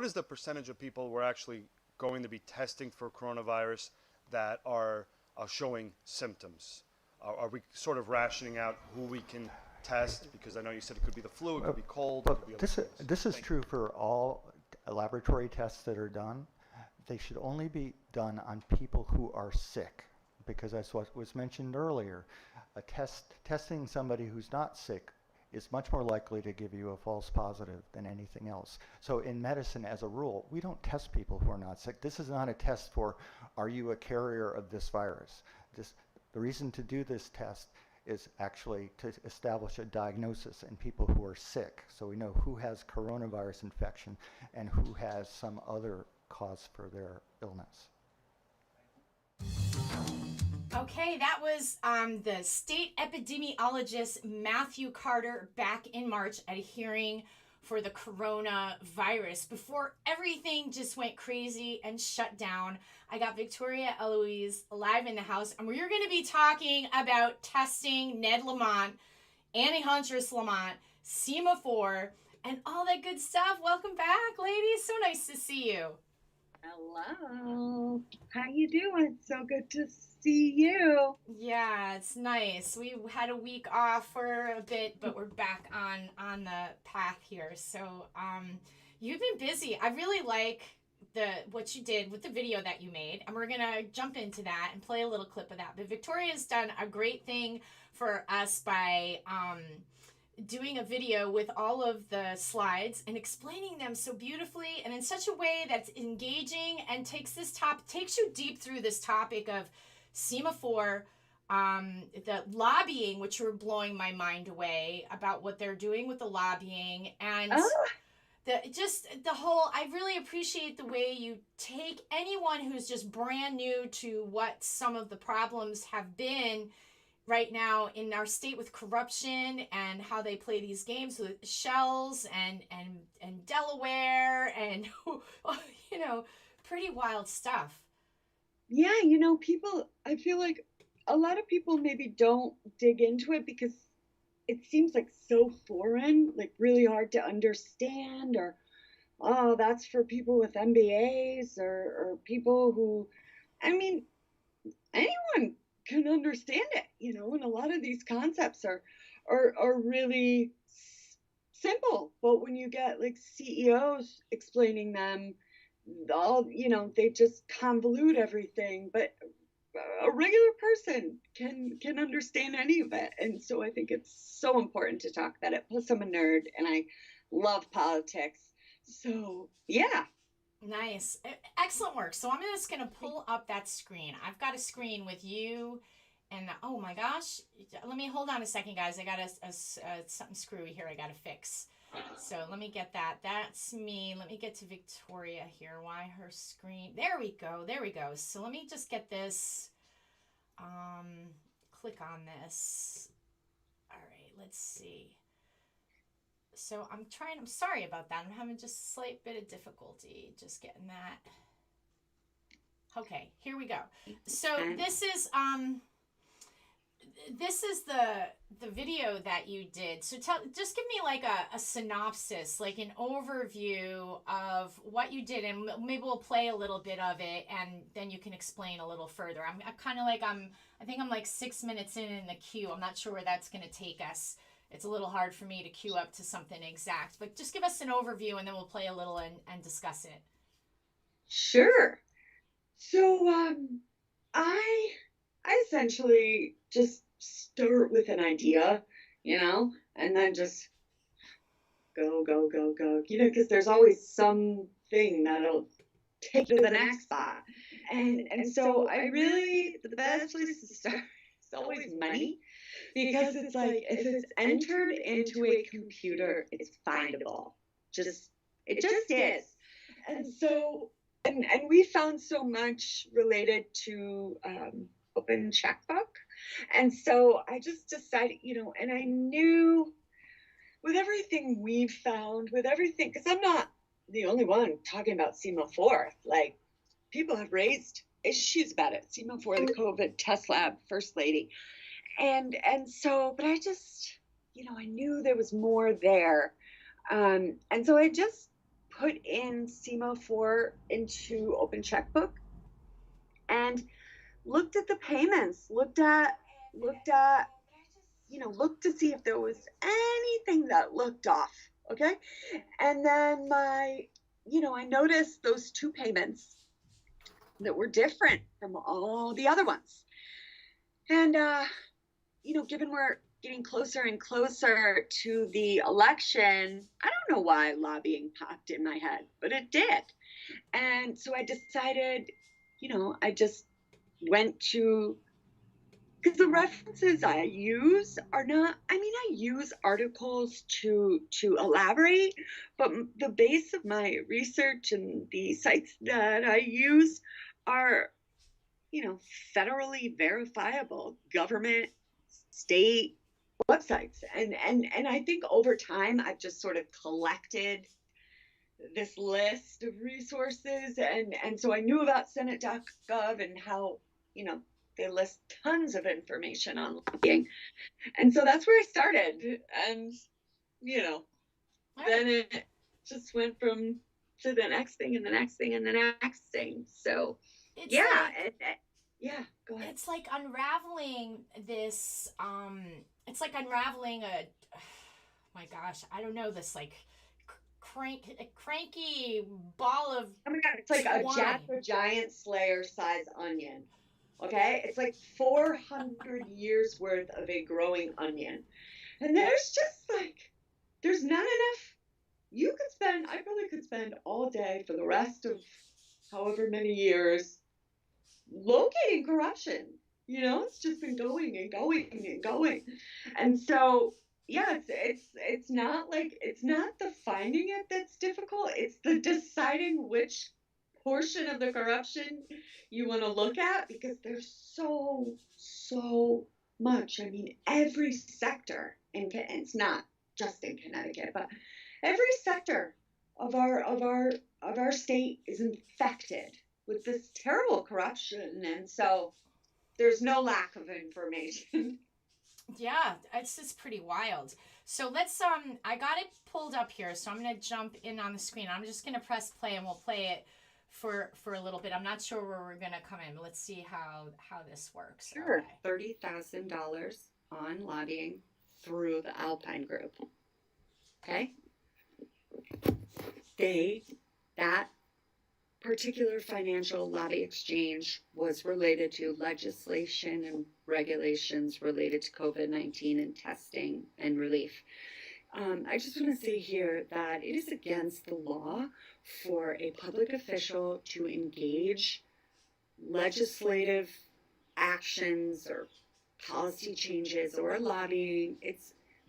what is the percentage of people we're actually going to be testing for coronavirus that are showing symptoms? Are we sort of rationing out who we can test? Because I know you said it could be the flu, it could be cold, it could be But other things. this is Thank you. true for all laboratory tests that are done. They should only be done on people who are sick, because that's what was mentioned earlier. Testing somebody who's not sick is much more likely to give you a false positive than anything else. So in medicine, as a rule, we don't test people who are not sick. This is not a test for, are you a carrier of this virus? The reason to do this test is actually to establish a diagnosis in people who are sick, so we know who has coronavirus infection and who has some other cause for their illness. Okay, that was the state epidemiologist Matthew Carter back in March at a hearing for the coronavirus. Before everything just went crazy and shut down, I got Victoria Eloise live in the house, and we're going to be talking about testing Ned Lamont, Annie Huntress Lamont, SEMA4, and all that good stuff. Welcome back, ladies. So nice to see you. Hello. How you doing? So good to see you. Yeah, it's nice. We had a week off for a bit, but we're back on the path here. So, you've been busy. I really like what you did with the video that you made, and we're gonna jump into that and play a little clip of that. But Victoria's done a great thing for us by doing a video with all of the slides and explaining them so beautifully and in such a way that's engaging and takes you deep through this topic of SEMA4, the lobbying, which were blowing my mind away about what they're doing with the lobbying, and the whole. I really appreciate the way you take anyone who's just brand new to what some of the problems have been right now in our state with corruption and how they play these games with shells and Delaware and pretty wild stuff. Yeah, people, I feel like a lot of people maybe don't dig into it because it seems like so foreign, like really hard to understand, or, oh, that's for people with MBAs or people who, I mean, anyone can understand it, and a lot of these concepts are really simple. But when you get like CEOs explaining them, all they just convolute everything. But a regular person can understand any of it, and so I think it's so important to talk about it. Plus, I'm a nerd and I love politics, so yeah. Nice. Excellent work. So I'm just going to pull up that screen. I've got a screen with you and oh my gosh. Let me hold on a second, guys. I got something screwy here I got to fix. So let me get that. That's me. Let me get to Victoria here. Why her screen? There we go. There we go. So let me just get this. Click on this. All right. Let's see. So I'm sorry about that. I'm having just a slight bit of difficulty just getting that. Okay, here we go. So this is the video that you did. So just give me like a synopsis, like an overview of what you did, and maybe we'll play a little bit of it, and then you can explain a little further. I'm kind of like I think I'm like 6 minutes in the queue. I'm not sure where that's going to take us. It's a little hard for me to queue up to something exact, but just give us an overview and then we'll play a little and discuss it. Sure. So I essentially just start with an idea, and then just go, because there's always something that'll take you to the next spot. And so I really, the best place to start is always money. Because it's like, if it's entered into a computer, it's findable. It just is. And so, and we found so much related to open checkbook. And so I just decided, and I knew with everything we've found, with everything, because I'm not the only one talking about SEMA4. Like, people have raised issues about it. SEMA4, the COVID test lab first lady. And so, but I just, I knew there was more there. And so I just put in SEMA4 into Open Checkbook and looked at the payments, looked to see if there was anything that looked off. Okay. And then I noticed those two payments that were different from all the other ones. And, given we're getting closer and closer to the election, I don't know why lobbying popped in my head, but it did. And so I decided, I just went to, because the references I use are not, I use articles to elaborate, but the base of my research and the sites that I use are, federally verifiable government, state websites. And I think over time, I've just sort of collected this list of resources. And so I knew about Senate.gov and how, they list tons of information on lobbying. And so that's where I started. And, then it just went from to the next thing and the next thing and the next thing. So, It's yeah. Go ahead. It's like unraveling this, it's like unraveling a, oh my gosh, I don't know, this like cranky ball of, oh my God, it's like a giant Slayer size onion. Okay, it's like 400 years worth of a growing onion, and there's not enough. I probably could spend all day for the rest of however many years locating corruption. It's just been going and going and going, and so yeah, it's not the finding it that's difficult. It's the deciding which portion of the corruption you want to look at, because there's so much. Every sector, and it's not just in Connecticut, but every sector of our state is infected with this terrible corruption, and so there's no lack of information. Yeah, it's just pretty wild. So let's I got it pulled up here, so I'm gonna jump in on the screen. I'm just gonna press play and we'll play it for a little bit. I'm not sure where we're gonna come in, but let's see how this works. Sure. Okay. $30,000 on lobbying through the Alpine Group. Okay? That particular financial lobby exchange was related to legislation and regulations related to COVID-19 and testing and relief. I just want to say here that it is against the law for a public official to engage legislative actions or policy changes or lobbying.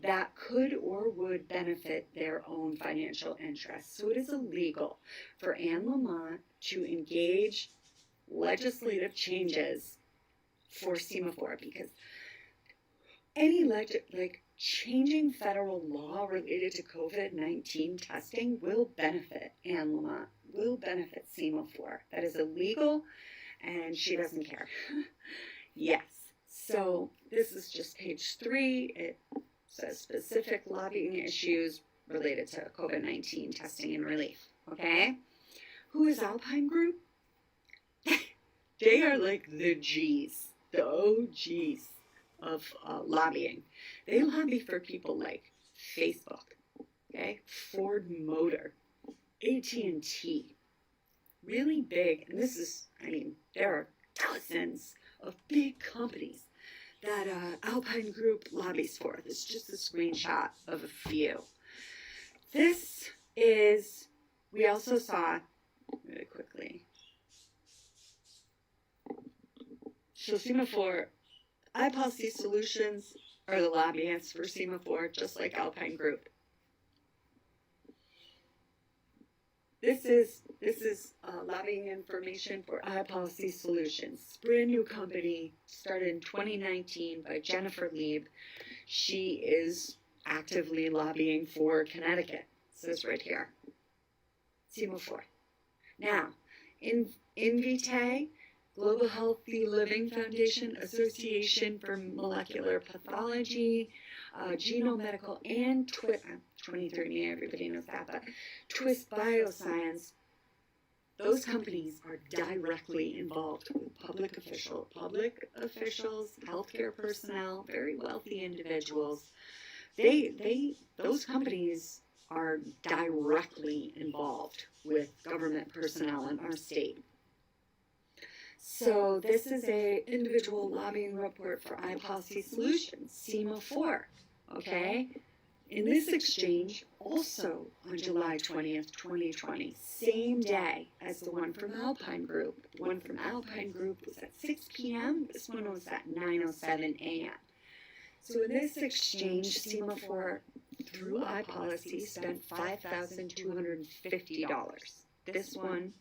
That could or would benefit their own financial interests. So it is illegal for Anne Lamont to engage legislative changes for SEMA4, because any changing federal law related to COVID-19 testing will benefit Anne Lamont, will benefit SEMA4. That is illegal, and she doesn't care. Yes. So this is just page 3. It says specific lobbying issues related to COVID-19 testing and relief. Okay? Who is Alpine Group? They are like the G's, the OGs of lobbying. They lobby for people like Facebook, okay, Ford Motor, AT&T, really big. And this is, there are dozens of big companies that Alpine Group lobbies for. This is just a screenshot of a few. This is, we also saw, really quickly, so SEMA4, iPolicy Solutions are the lobbyists for SEMA4, just like Alpine Group. This is lobbying information for iPolicy Solutions. Brand new company, started in 2019 by Jennifer Lieb. She is actively lobbying for Connecticut. It says right here, SEMA4. Now, Invitae, Global Healthy Living Foundation, Association for Molecular Pathology, Genomedical, and 23andMe, everybody knows that, but Twist Bioscience, those companies are directly involved with public officials, healthcare personnel, very wealthy individuals. Those companies are directly involved with government personnel in our state. So this is a individual lobbying report for iPolicy Solutions, SEMA4, okay? In this exchange, also on July 20th, 2020, same day as the one from Alpine Group. The one from Alpine Group was at 6 p.m. This one was at 9:07 a.m. So in this exchange, SEMA4 through iPolicy spent $5,250. This one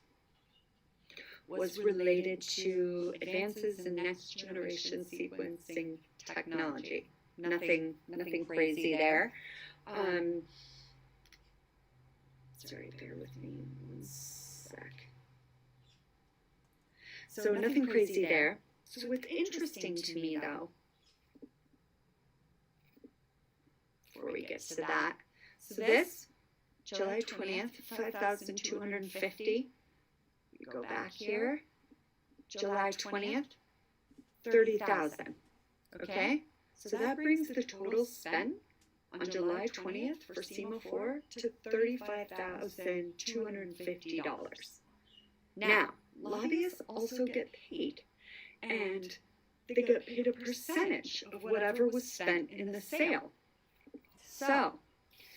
was related to advances in next generation sequencing technology. Nothing crazy there. Sorry, bear with me 1 sec. So nothing crazy there. So what's interesting to me though, before we get to that, so this, July 20th, 5,250. You go back here, July 20th, 30,000. Okay? So that brings the total spent on July 20th for SEMA4 to $35,250. Now, lobbyists also get paid, and they get paid a percentage of whatever was spent in the sale. So,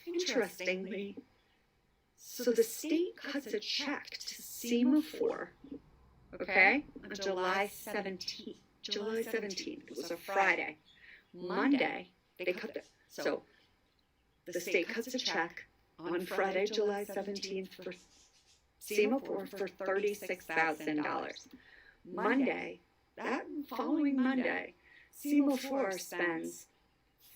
interestingly, so the state cuts a check to SEMA4, okay, on July 17th. July 17th, it was a Friday. Monday, they cut so the state cuts a check on Friday, July 17th for SEMA4 for $36,000. Monday, that following Monday, SEMA4 spends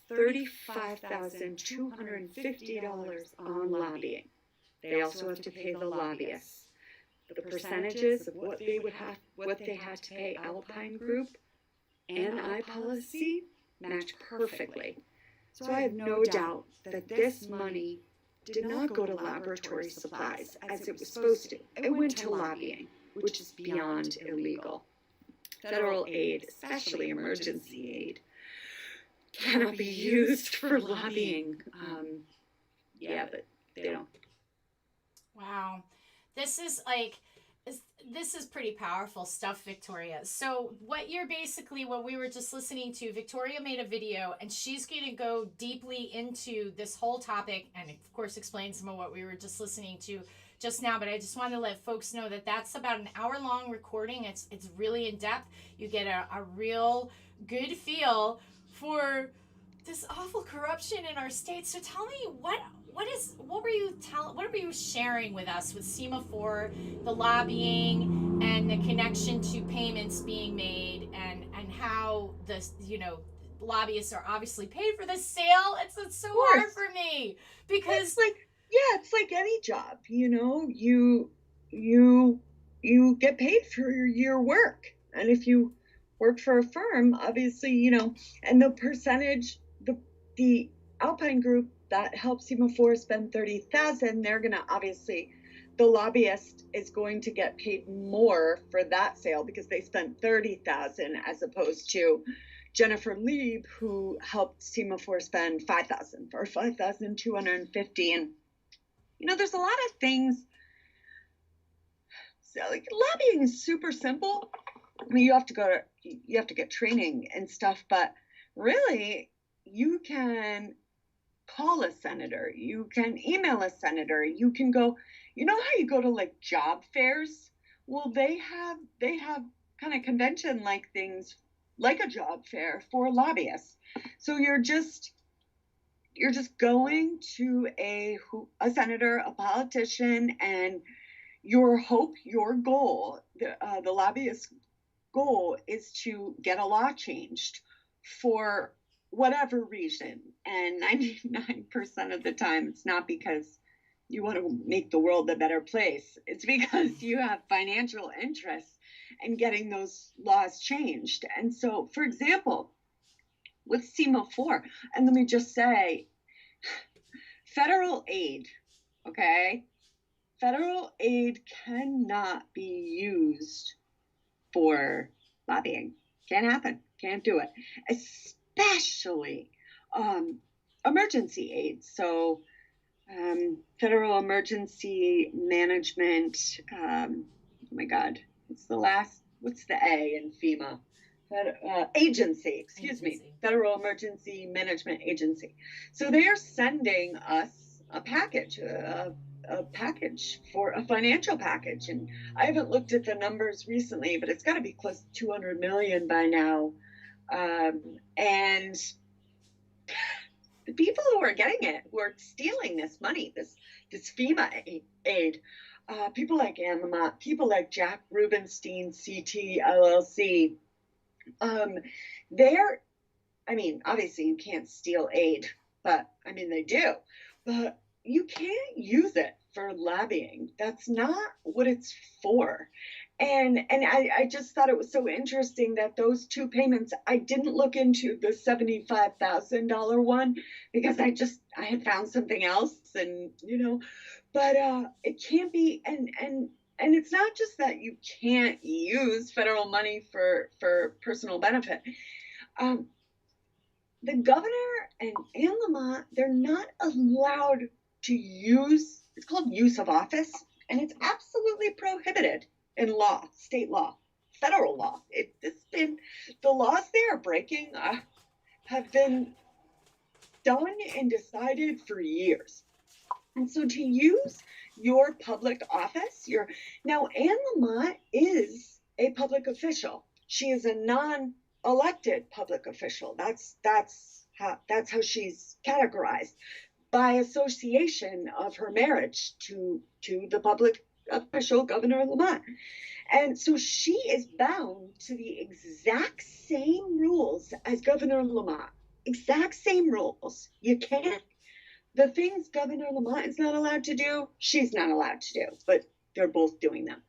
$35,250 on lobbying. They also have to pay the lobbyists. The percentages of what they had to pay Alpine Group and iPolicy match perfectly. So I have no doubt that this money did not go to laboratory supplies as it was supposed to. It went to lobbying, which is beyond illegal. Federal aid, especially emergency aid, cannot be used for lobbying. But they don't. Wow. This is pretty powerful stuff, Victoria. So what we were just listening to, Victoria made a video and she's going to go deeply into this whole topic and of course explain some of what we were just listening to just now, but I just want to let folks know that that's about an hour-long recording. It's really in depth. You get a real good feel for this awful corruption in our state. So tell me, what were you sharing with us with SEMA4, the lobbying and the connection to payments being made, and how the lobbyists are obviously paid for the sale? It's so hard for me because it's like any job, you get paid for your work, and if you work for a firm, obviously, and the percentage, the Alpine Group that helps SEMA4 spend $30,000, they're going to obviously, the lobbyist is going to get paid more for that sale because they spent $30,000 as opposed to Jennifer Lieb, who helped SEMA4 spend $5,000 for $5,250. And there's a lot of things. So lobbying is super simple. I mean, you have to get training and stuff, but really, you can call a senator, you can email a senator, you can go, how you go to job fairs? Well, they have kind of convention things like a job fair for lobbyists. So you're just going to a senator, a politician, and your goal, the lobbyist goal is to get a law changed for whatever reason. And 99% of the time, it's not because you want to make the world a better place. It's because you have financial interests in getting those laws changed. And so, for example, with SEMA4, and let me just say, federal aid, okay? Federal aid cannot be used for lobbying. Can't happen. Can't do it. Especially emergency aid. So federal emergency management. Oh my God, what's the A in FEMA? Agency, excuse me, Federal Emergency Management Agency. So they are sending us a package, a package for a financial package. And I haven't looked at the numbers recently, but it's got to be close to 200 million by now. And the people who are getting it, who are stealing this money, this FEMA aid, people like Lamont, people like Jack Rubenstein, CT, LLC, they're, I mean, obviously you can't steal aid, but I mean, they do, but you can't use it for lobbying. That's not what it's for. And I just thought it was so interesting that those two payments, I didn't look into the $75,000 one because I had found something else, and but it can't be, and it's not just that you can't use federal money for personal benefit. The governor and Lamont, they're not allowed to use, it's called use of office, and it's absolutely prohibited in law, state law, federal law. The laws they are breaking have been done and decided for years. And so to use your public office, now Anne Lamont is a public official. She is a non-elected public official. That's how she's categorized by association of her marriage to the public official, Governor Lamont. And so she is bound to the exact same rules as Governor Lamont. Exact same rules. You can't. The things Governor Lamont is not allowed to do, she's not allowed to do, but they're both doing them.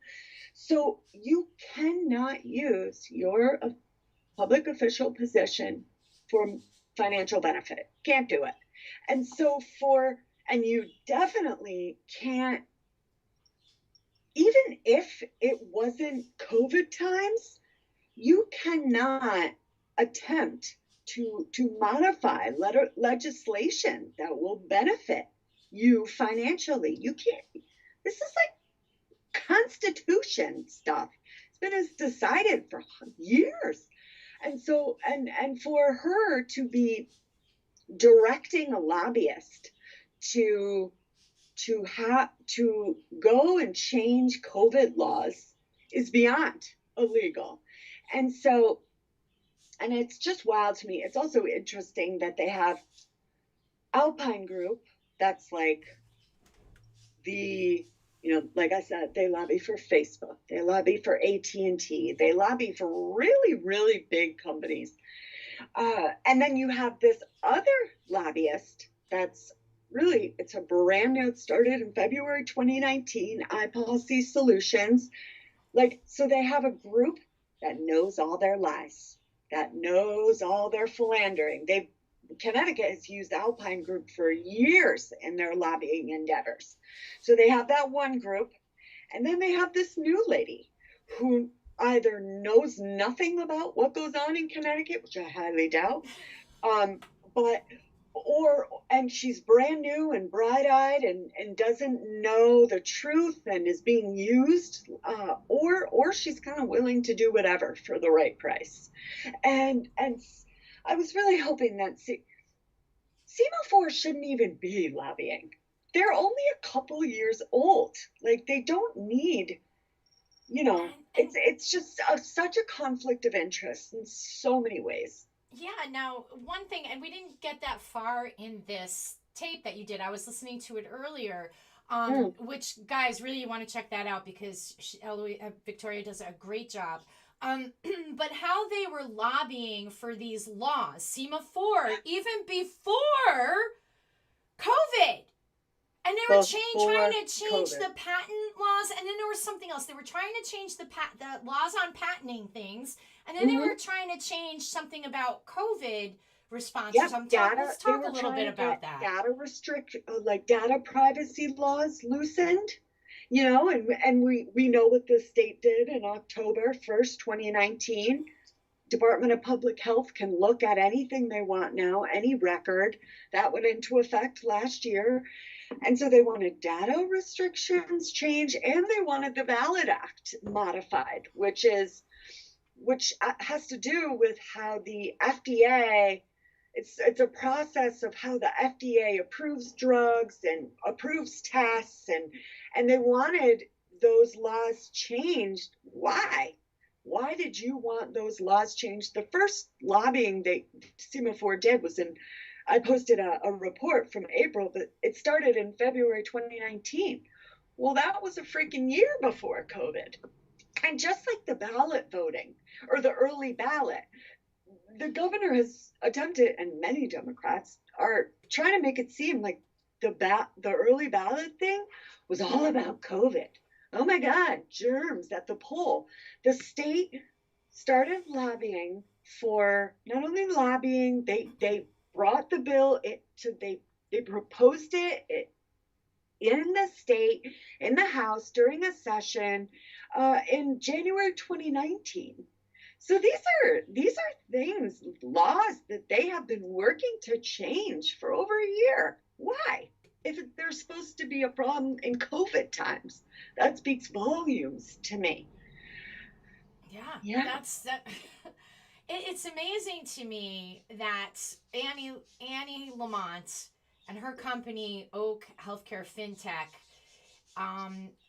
So you cannot use your public official position for financial benefit. Can't do it. And so and you definitely can't, even if it wasn't COVID times, you cannot attempt to modify legislation that will benefit you financially. You can't. This is like Constitution stuff. It's been decided for years. And so, and for her to be directing a lobbyist to go and change COVID laws is beyond illegal. And so, and it's just wild to me. It's also interesting that they have Alpine Group. That's like like I said, they lobby for Facebook. They lobby for AT&T. They lobby for really, really big companies. And then you have this other lobbyist that's really, it's a brand new, it started in February 2019, iPolicy Solutions. So they have a group that knows all their lies, that knows all their philandering. Connecticut has used Alpine Group for years in their lobbying endeavors. So they have that one group, and then they have this new lady who either knows nothing about what goes on in Connecticut, which I highly doubt, and she's brand new and bright-eyed and doesn't know the truth and is being used, or she's kind of willing to do whatever for the right price. And I was really hoping that SEMA4 shouldn't even be lobbying. They're only a couple years old. Like, they don't need, it's just such a conflict of interest in so many ways. Yeah, now, one thing, and we didn't get that far in this tape that you did. I was listening to it earlier, which, guys, really you want to check that out because Victoria does a great job. But how they were lobbying for these laws, SEMA4, even before COVID. And they were trying to change the patent laws, and then there was something else. They were trying to change the laws on patenting things, and then they were trying to change something about COVID response or Yep, something. data. Let's They talk a were little trying bit to about get that. data privacy laws loosened. And we know what the state did in October 1st, 2019. Department of Public Health can look at anything they want now, any record. That went into effect last year. And so they wanted data restrictions changed, and they wanted the Ballot Act modified, which has to do with how the FDA, it's a process of how the FDA approves drugs and approves tests, and they wanted those laws changed. Why did you want those laws changed? The first lobbying SEMA4 did was I posted a report from April, but it started in February 2019. Well, that was a freaking year before COVID. And just like the ballot voting or the early ballot, the governor has attempted, and many Democrats are trying to make it seem like the early ballot thing was all about COVID. Oh my God, germs at the poll. The state started lobbying for not only lobbying, they brought the bill they proposed it in the state, in the House during a session in January 2019. So these are things, laws that they have been working to change for over a year. Why? If there's supposed to be a problem in COVID times, that speaks volumes to me. Yeah. That's that. It's amazing to me that Annie Lamont and her company Oak Healthcare FinTech,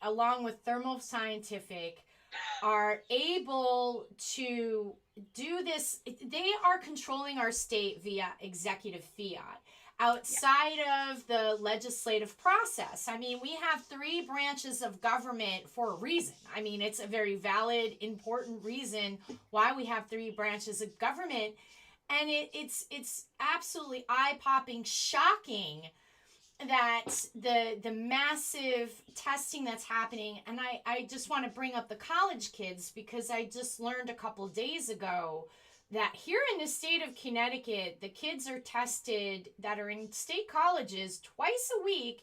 along with Thermo Scientific, are able to do this. They are controlling our state via executive fiat outside of the legislative process. I mean, we have three branches of government for a reason. I mean, it's a very valid, important reason why we have three branches of government. And it's absolutely eye-popping, shocking that the massive testing that's happening. And I just want to bring up the college kids, because I just learned a couple days ago that here in the state of Connecticut, the kids are tested that are in state colleges twice a week.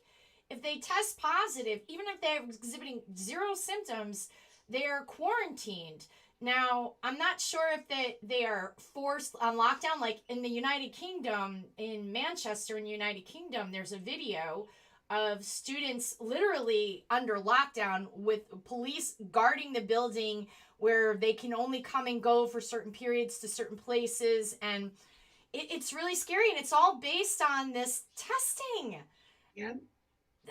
If they test positive, even if they're exhibiting zero symptoms, they are quarantined. Now, I'm not sure if they are forced on lockdown. Like in the United Kingdom, in Manchester in the United Kingdom, there's a video of students literally under lockdown with police guarding the building, where they can only come and go for certain periods to certain places. And it's really scary. And it's all based on this testing. Yeah.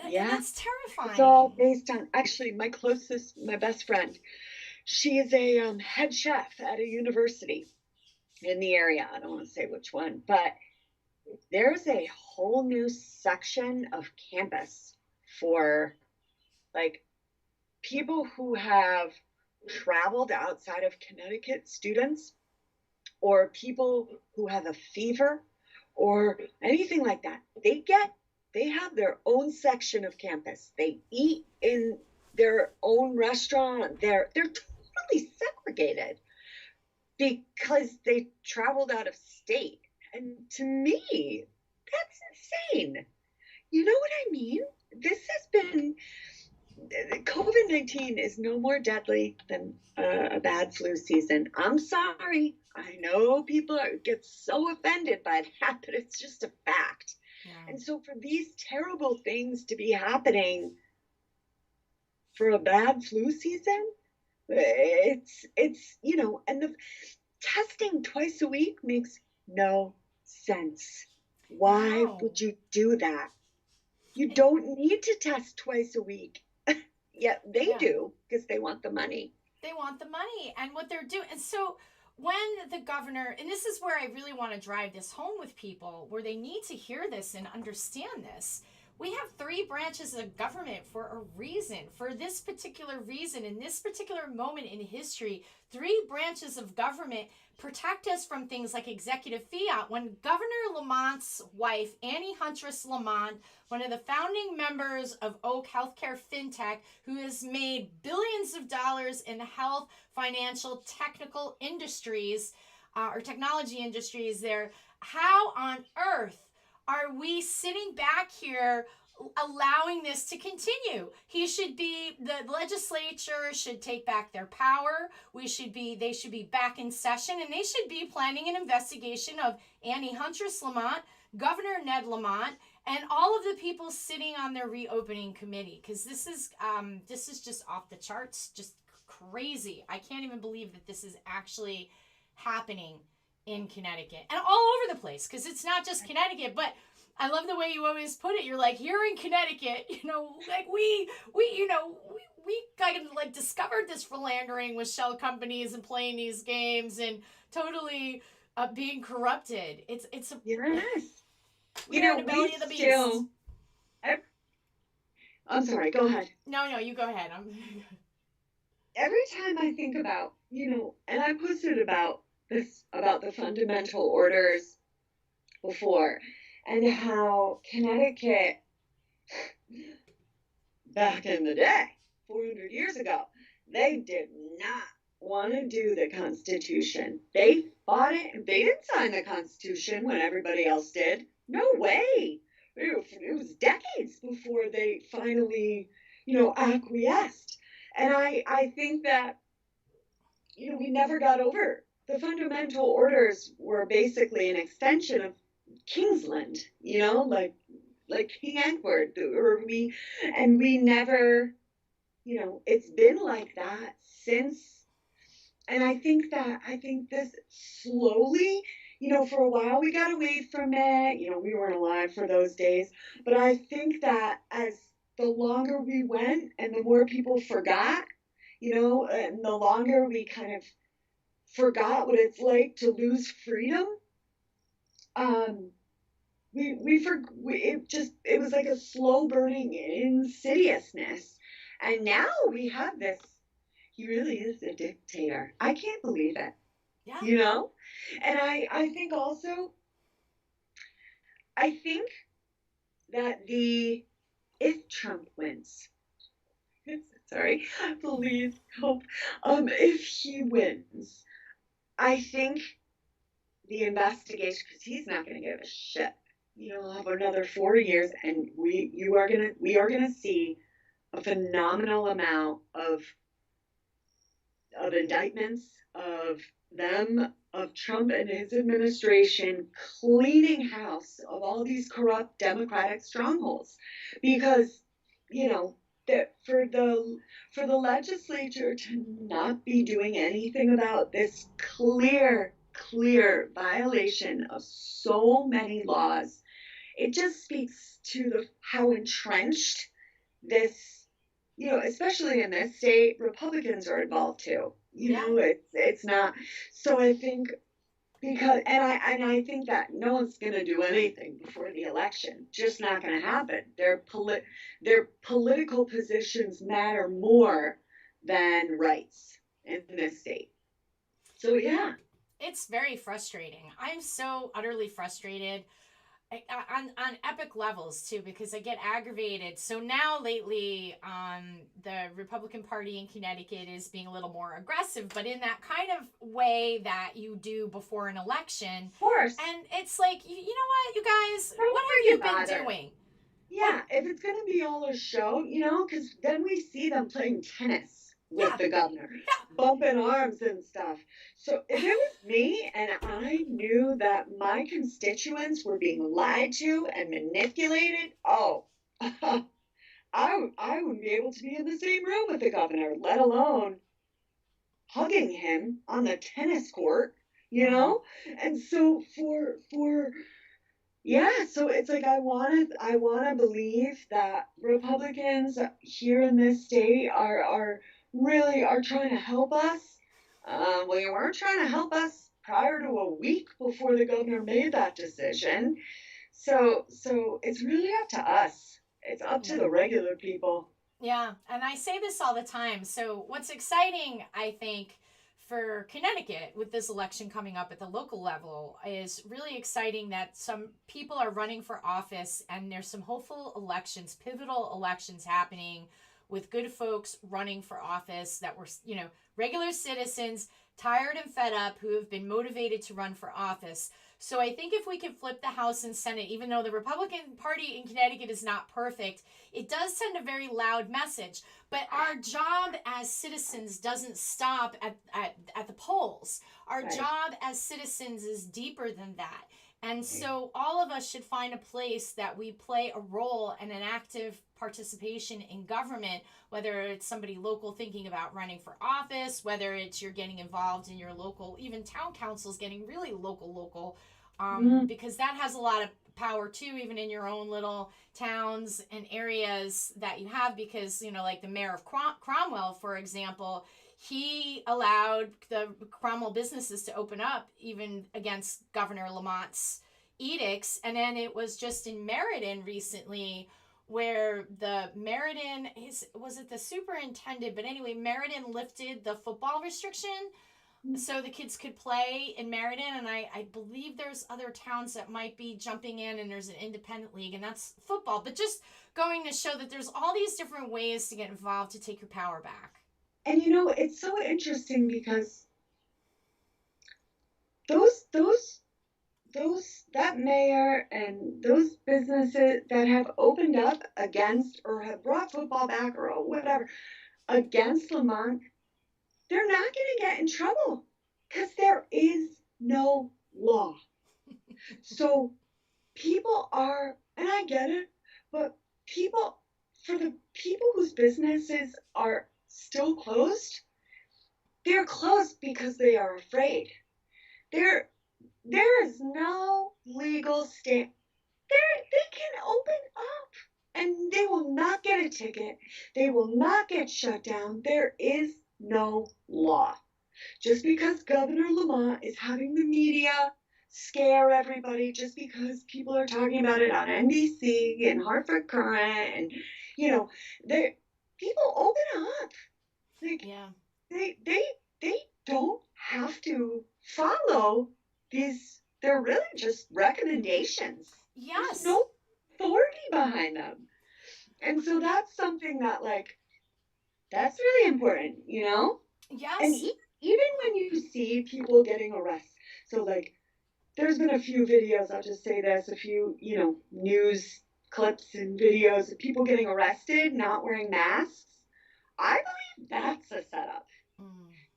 Yeah. That's terrifying. It's all based on, actually, my best friend, she is a head chef at a university in the area. I don't want to say which one, but there's a whole new section of campus for like people who have traveled outside of Connecticut, students, or people who have a fever or anything like that. They have their own section of campus. They eat in their own restaurant. They're totally segregated because they traveled out of state. And to me, that's insane. You know what I mean? This has been, COVID-19 is no more deadly than a bad flu season. I'm sorry. I know people get so offended by that, but it's just a fact. Yeah. And so for these terrible things to be happening for a bad flu season, it's and the testing twice a week makes no sense. Why would you do that? You don't need to test twice a week. Yeah, they do, because they want the money. They want the money and what they're doing. And so when the governor, and this is where I really want to drive this home with people, where they need to hear this and understand this. We have three branches of government for a reason. For this particular reason, in this particular moment in history, three branches of government protect us from things like executive fiat. When Governor Lamont's wife, Annie Huntress Lamont, one of the founding members of Oak Healthcare FinTech, who has made billions of dollars in health, financial, technical industries, or technology industries there, how on earth are we sitting back here allowing this to continue? The legislature should take back their power. They should be back in session, and they should be planning an investigation of Annie Huntress Lamont, Governor Ned Lamont, and all of the people sitting on their reopening committee, because this is just off the charts, just crazy. I can't even believe that this is actually happening in Connecticut and all over the place, because it's not just Connecticut. But I love the way you always put it. You're like, here in Connecticut, like we kind of like discovered this philandering with shell companies and playing these games and totally being corrupted. It's a Yes. we're in the belly of the beast. I'm sorry, go ahead. No, you go ahead. Every time I think about, and I posted about the fundamental orders before, and how Connecticut, back in the day, 400 years ago, they did not want to do the Constitution. They fought it. They didn't sign the Constitution when everybody else did. No way. It was decades before they finally, acquiesced. And I think that, we never got over. The fundamental orders were basically an extension of Kingsland, like King Edward, we never, it's been like that since. And I think this slowly, for a while we got away from it. We weren't alive for those days. But I think that as the longer we went and the more people forgot, and the longer we kind of forgot what it's like to lose freedom, it was like a slow burning insidiousness. And now we have this, he really is a dictator. I can't believe it. Yeah. And I think also, that if Trump wins, sorry, please hope, if he wins, I think the investigation, because he's not going to give a shit. He'll have another 4 years, and we are gonna see a phenomenal amount of indictments of Trump and his administration cleaning house of all these corrupt Democratic strongholds, because that for the legislature to not be doing anything about this clear violation of so many laws, it just speaks to how entrenched this, especially in this state, Republicans are involved too. It's not. So I think I think that no one's going to do anything before the election. Just not going to happen. Their political positions matter more than rights in this state. So yeah. It's very frustrating. I'm so utterly frustrated on epic levels too, because I get aggravated. So now lately, the Republican Party in Connecticut is being a little more aggressive, but in that kind of way that you do before an election. Of course. And it's like, you know what, you guys, what have you been doing? Yeah, if it's going to be all a show, because then we see them playing tennis with the governor, bumping arms and stuff. So if it was me and I knew that my constituents were being lied to and manipulated, I wouldn't be able to be in the same room with the governor, let alone hugging him on the tennis court, And so so it's like I want to believe that Republicans here in this state are really trying to help us. Well, you weren't trying to help us prior to a week before the governor made that decision. So it's really up to us. It's up to the regular people. Yeah, and I say this all the time. So what's exciting, I think, for Connecticut with this election coming up at the local level is really exciting that some people are running for office, and there's some hopeful elections, pivotal elections happening with good folks running for office that were, regular citizens, tired and fed up, who have been motivated to run for office. So I think if we can flip the House and Senate, even though the Republican Party in Connecticut is not perfect, it does send a very loud message. But our job as citizens doesn't stop at the polls. Our Right. job as citizens is deeper than that. And so all of us should find a place that we play a role and an active participation in government, whether it's somebody local thinking about running for office, whether it's you're getting involved in your local, even town councils getting really local, because that has a lot of power too, even in your own little towns and areas that you have, because, like the mayor of Cromwell, for example, he allowed the Cromwell businesses to open up even against Governor Lamont's edicts. And then it was just in Meriden recently where the Meriden, was it the superintendent? But anyway, Meriden lifted the football restriction so the kids could play in Meriden. And I believe there's other towns that might be jumping in, and there's an independent league, and that's football. But just going to show that there's all these different ways to get involved to take your power back. And it's so interesting because that mayor and those businesses that have opened up against or have brought football back or whatever against Lamont, they're not going to get in trouble because there is no law. So people are, and I get it, but for the people whose businesses are still closed, they're closed because they are afraid. There is no legal stand. They can open up and they will not get a ticket. They will not get shut down. There is no law. Just because Governor Lamont is having the media scare everybody, just because people are talking about it on NBC and Hartford Current, and people open up. Like, yeah. They don't have to follow these. They're really just recommendations. Yes. There's no authority behind them. And so that's something that, that's really important, Yes. And even when you see people getting arrested, so there's been a few videos, I'll just say this, a few, news clips and videos of people getting arrested, not wearing masks. I believe that's a setup.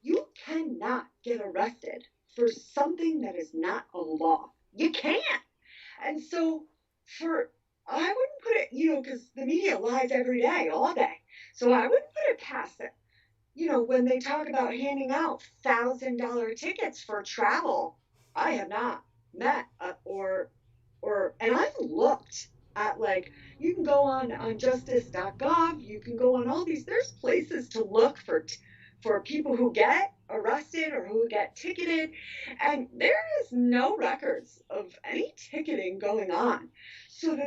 You cannot get arrested for something that is not a law. You can't. And so I wouldn't put it, because the media lies every day, all day. So I wouldn't put it past it. When they talk about handing out $1,000 tickets for travel, I have not met and I've looked at you can go on justice.gov, you can go on all these, there's places to look for people who get arrested or who get ticketed, and there is no records of any ticketing going on. So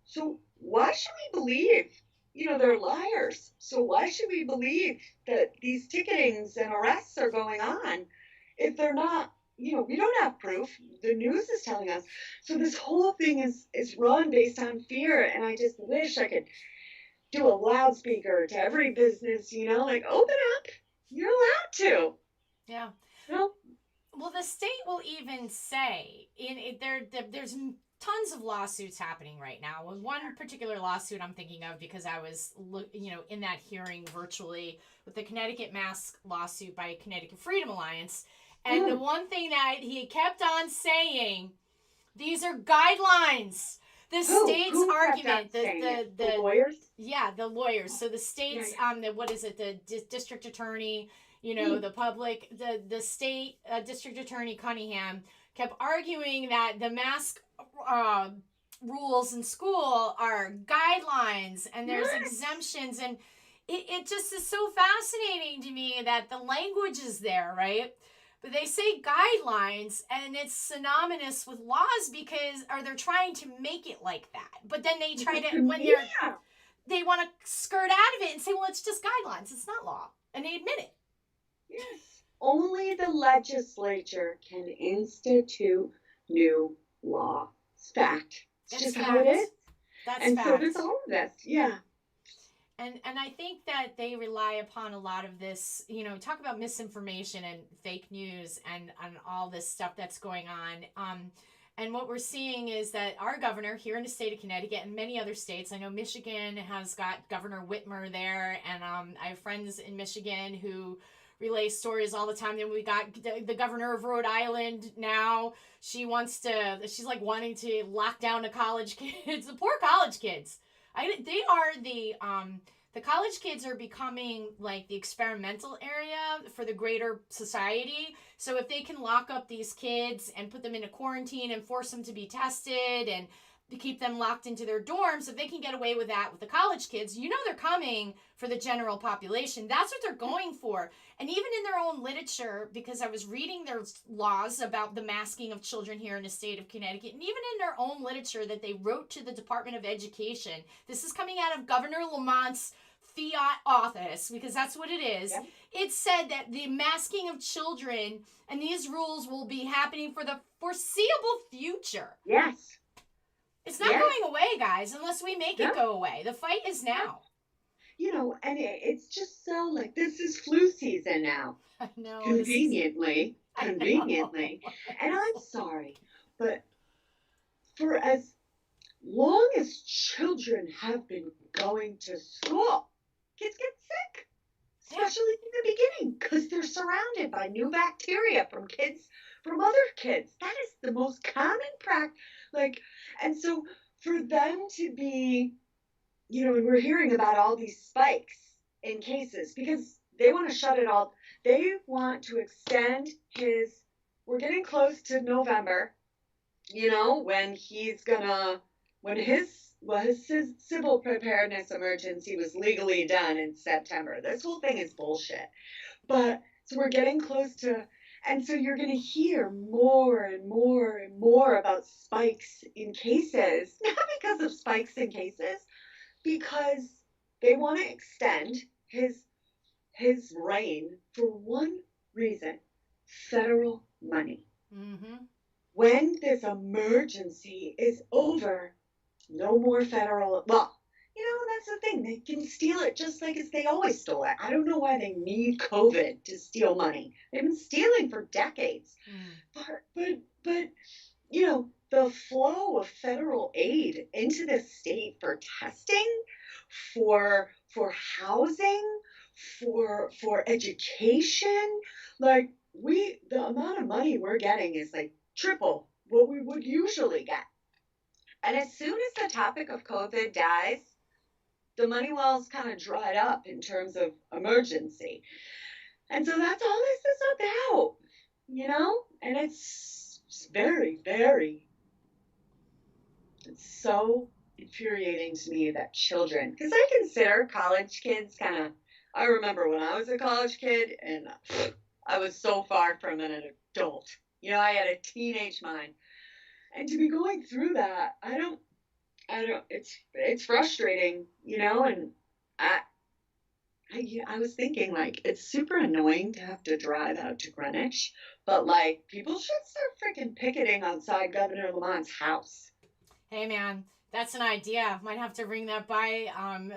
so why should we believe, they're liars. So why should we believe that these ticketings and arrests are going on if they're not, we don't have proof. The news is telling us. So this whole thing is run based on fear, and I just wish I could do a loudspeaker to every business, open up. You're allowed to. Yeah. No. Well, the state will even say there's tons of lawsuits happening right now. One particular lawsuit I'm thinking of, because I was in that hearing virtually with the Connecticut mask lawsuit by Connecticut Freedom Alliance, and the one thing that he kept on saying, these are guidelines. The state's argument, the lawyers? Yeah, the lawyers. So the state's the district attorney, the public, the state district attorney Cunningham kept arguing that the mask rules in school are guidelines and there's exemptions, and it just is so fascinating to me that the language is there, right? But they say guidelines and it's synonymous with laws they're trying to make it like that. But then they try to, they want to skirt out of it and say, well, it's just guidelines. It's not law. And they admit it. Yes. Only the legislature can institute new law. It's fact. It's just how it is. That's and fact. so there's all of this. Yeah. And I think that they rely upon a lot of this, talk about misinformation and fake news and all this stuff that's going on. And what we're seeing is that our governor here in the state of Connecticut and many other states, I know Michigan has got Governor Whitmer there, and I have friends in Michigan who relay stories all the time. Then we got the governor of Rhode Island now. She's like wanting to lock down the college kids, the poor college kids. They are the college kids are becoming like the experimental area for the greater society. So if they can lock up these kids and put them into quarantine and force them to be tested and to keep them locked into their dorms, if they can get away with that with the college kids, they're coming for the general population. That's what they're going for. And even in their own literature, because I was reading their laws about the masking of children here in the state of Connecticut, and even in their own literature that they wrote to the Department of Education, this is coming out of Governor Lamont's fiat office, because that's what it is. Yeah. It said that the masking of children and these rules will be happening for the foreseeable future. Yes. It's not going away, guys, unless we make it go away. The fight is now. And it's just so like, this is flu season now. I know. Conveniently. And I'm sorry, but for as long as children have been going to school, kids get sick, especially in the beginning, because they're surrounded by new bacteria from other kids. That is the most common practice. And so for them to be, and we're hearing about all these spikes in cases because they want to shut it all. They want to extend we're getting close to November, when his civil preparedness emergency was legally done in September. This whole thing is bullshit. But so we're getting close to, and so you're going to hear more and more and more about spikes in cases, not because of spikes in cases, because they want to extend his reign for one reason: federal money. Mm-hmm. When this emergency is over, no more federal. Well, that's the thing. They can steal it just like as they always stole it. I don't know why they need COVID to steal money. They've been stealing for decades. But the flow of federal aid into the state for testing, for housing, for education, the amount of money we're getting is like triple what we would usually get. And as soon as the topic of COVID dies, the money well's kind of dried up in terms of emergency. And so that's all this is about, and it's very, very, it's so infuriating to me that children, because I consider college kids I remember when I was a college kid and I was so far from an adult. I had a teenage mind. And to be going through that, I don't, it's frustrating, and I was thinking, it's super annoying to have to drive out to Greenwich, but, people should start freaking picketing outside Governor Lamont's house. Hey, man, that's an idea. Might have to bring that by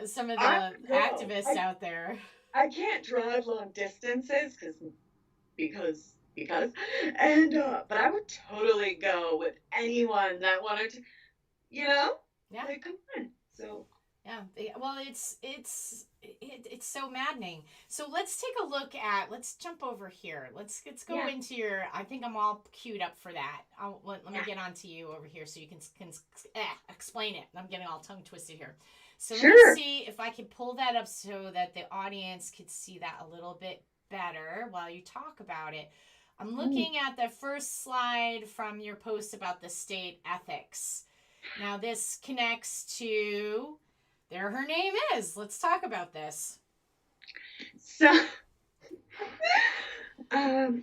some of the activists out there. I can't drive long distances because, and, but I would totally go with anyone that wanted to, Yeah. Come on. So. Yeah. Well, it's so maddening. So let's take a look at. Let's jump over here. Let's go into your. I think I'm all queued up for that. Let me get on to you over here so you can explain it. I'm getting all tongue twisted here. So let me see if I can pull that up so that the audience could see that a little bit better while you talk about it. I'm looking at the first slide from your post about the state ethics. Now this connects to, there her name is. Let's talk about this. So, the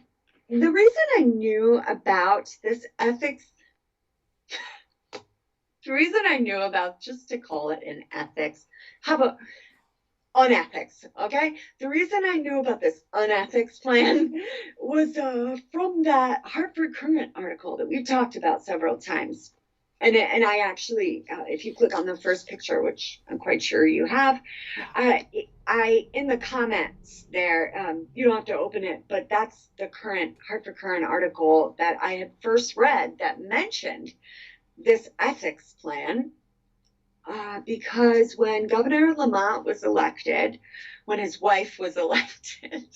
reason I knew about this ethics, just to call it an ethics, how about unethics, okay? The reason I knew about this unethics plan was from that Hartford Current article that we've talked about several times. And I actually, if you click on the first picture, which I'm quite sure you have, I in the comments there, you don't have to open it, but that's the current Hartford Courant article that I had first read that mentioned this ethics plan. Because when Governor Lamont was elected, when his wife was elected,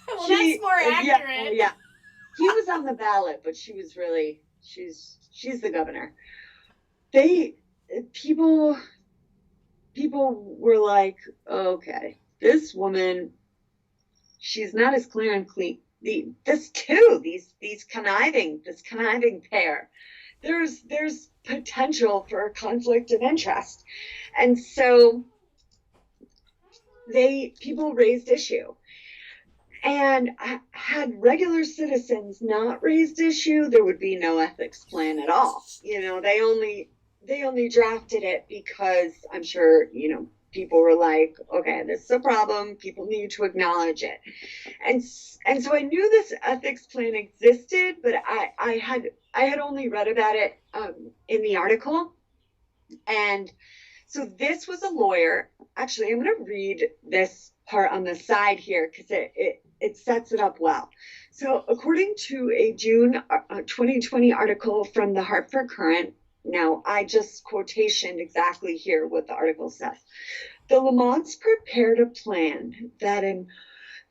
Well, that's more accurate. Yeah, he was on the ballot, but she was really she's the governor. People were like, okay, this woman, she's not as clear and clean. This conniving pair. There's potential for a conflict of interest, and so people raised issue. And had regular citizens not raised issue, there would be no ethics plan at all. You know, they only drafted it because I'm sure, you know, people were like, okay, this is a problem. People need to acknowledge it. And so I knew this ethics plan existed, but I had only read about it in the article. And so this was a lawyer. Actually, I'm going to read this part on the side here because it sets it up well. So according to a June 2020 article from the Hartford Courant, now I just quotationed exactly here what the article says. The Lamonts prepared a plan that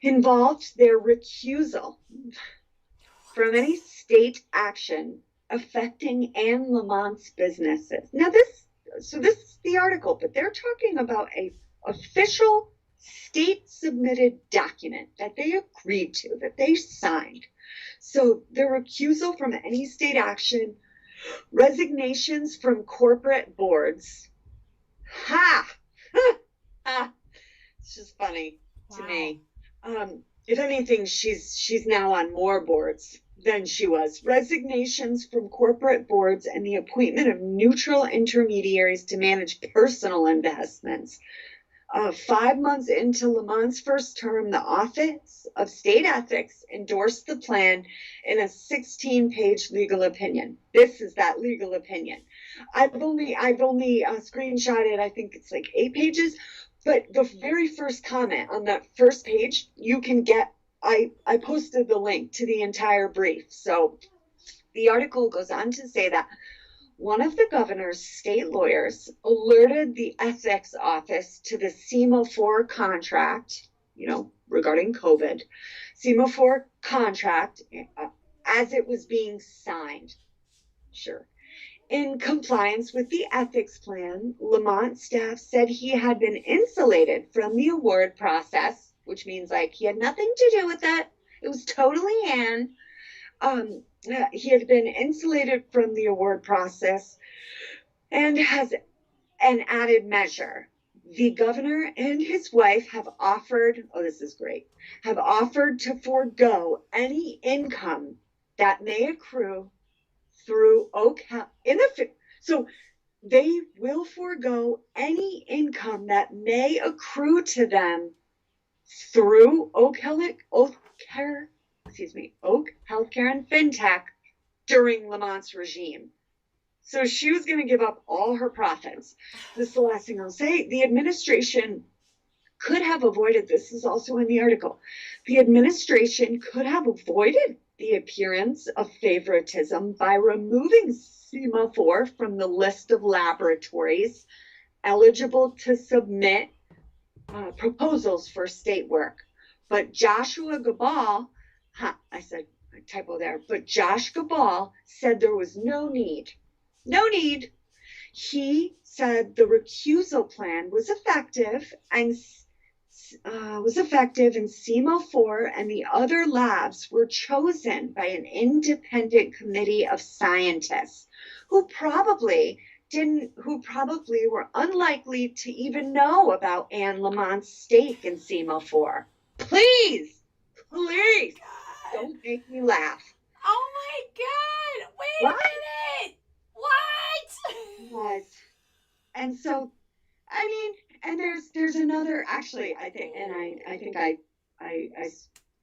involved their recusal from any state action affecting Anne Lamont's businesses. Now this is the article, but they're talking about a official state submitted document that they agreed to, that they signed. So their recusal from any state action, resignations from corporate boards. It's just funny to me. If anything, she's now on more boards than she was. Resignations from corporate boards and the appointment of neutral intermediaries to manage personal investments. 5 months into Lamont's first term, the Office of State Ethics endorsed the plan in a 16-page legal opinion. This is that legal opinion. I've only screenshotted, I think it's like 8 pages, but the very first comment on that first page, you can get, I posted the link to the entire brief. So the article goes on to say that one of the governor's state lawyers alerted the ethics office to the SEMA4 contract, you know, regarding COVID, SEMA4 contract as it was being signed. Sure. In compliance with the ethics plan, Lamont staff said he had been insulated from the award process, which means like he had nothing to do with it. It was totally Anne. He had been insulated from the award process, and has an added measure. The governor and his wife have offered, oh, this is great, have offered to forego any income that may accrue through Oak Health. So they will forego any income that may accrue to them through Oak Healthcare and FinTech during Lamont's regime. So she was going to give up all her profits. This is the last thing I'll say. The administration could have avoided, this is also in the article, the administration could have avoided the appearance of favoritism by removing SEMA4 from the list of laboratories eligible to submit proposals for state work. But Joshua Gabal, I said a typo there, but Josh Gabal said there was no need. No need. He said the recusal plan was effective and SEMA4 and the other labs were chosen by an independent committee of scientists who probably were unlikely to even know about Anne Lamont's stake in SEMA4. Please, don't make me laugh. Oh my God! Wait a minute! What? Yes. And so, I mean, and there's another, actually, I think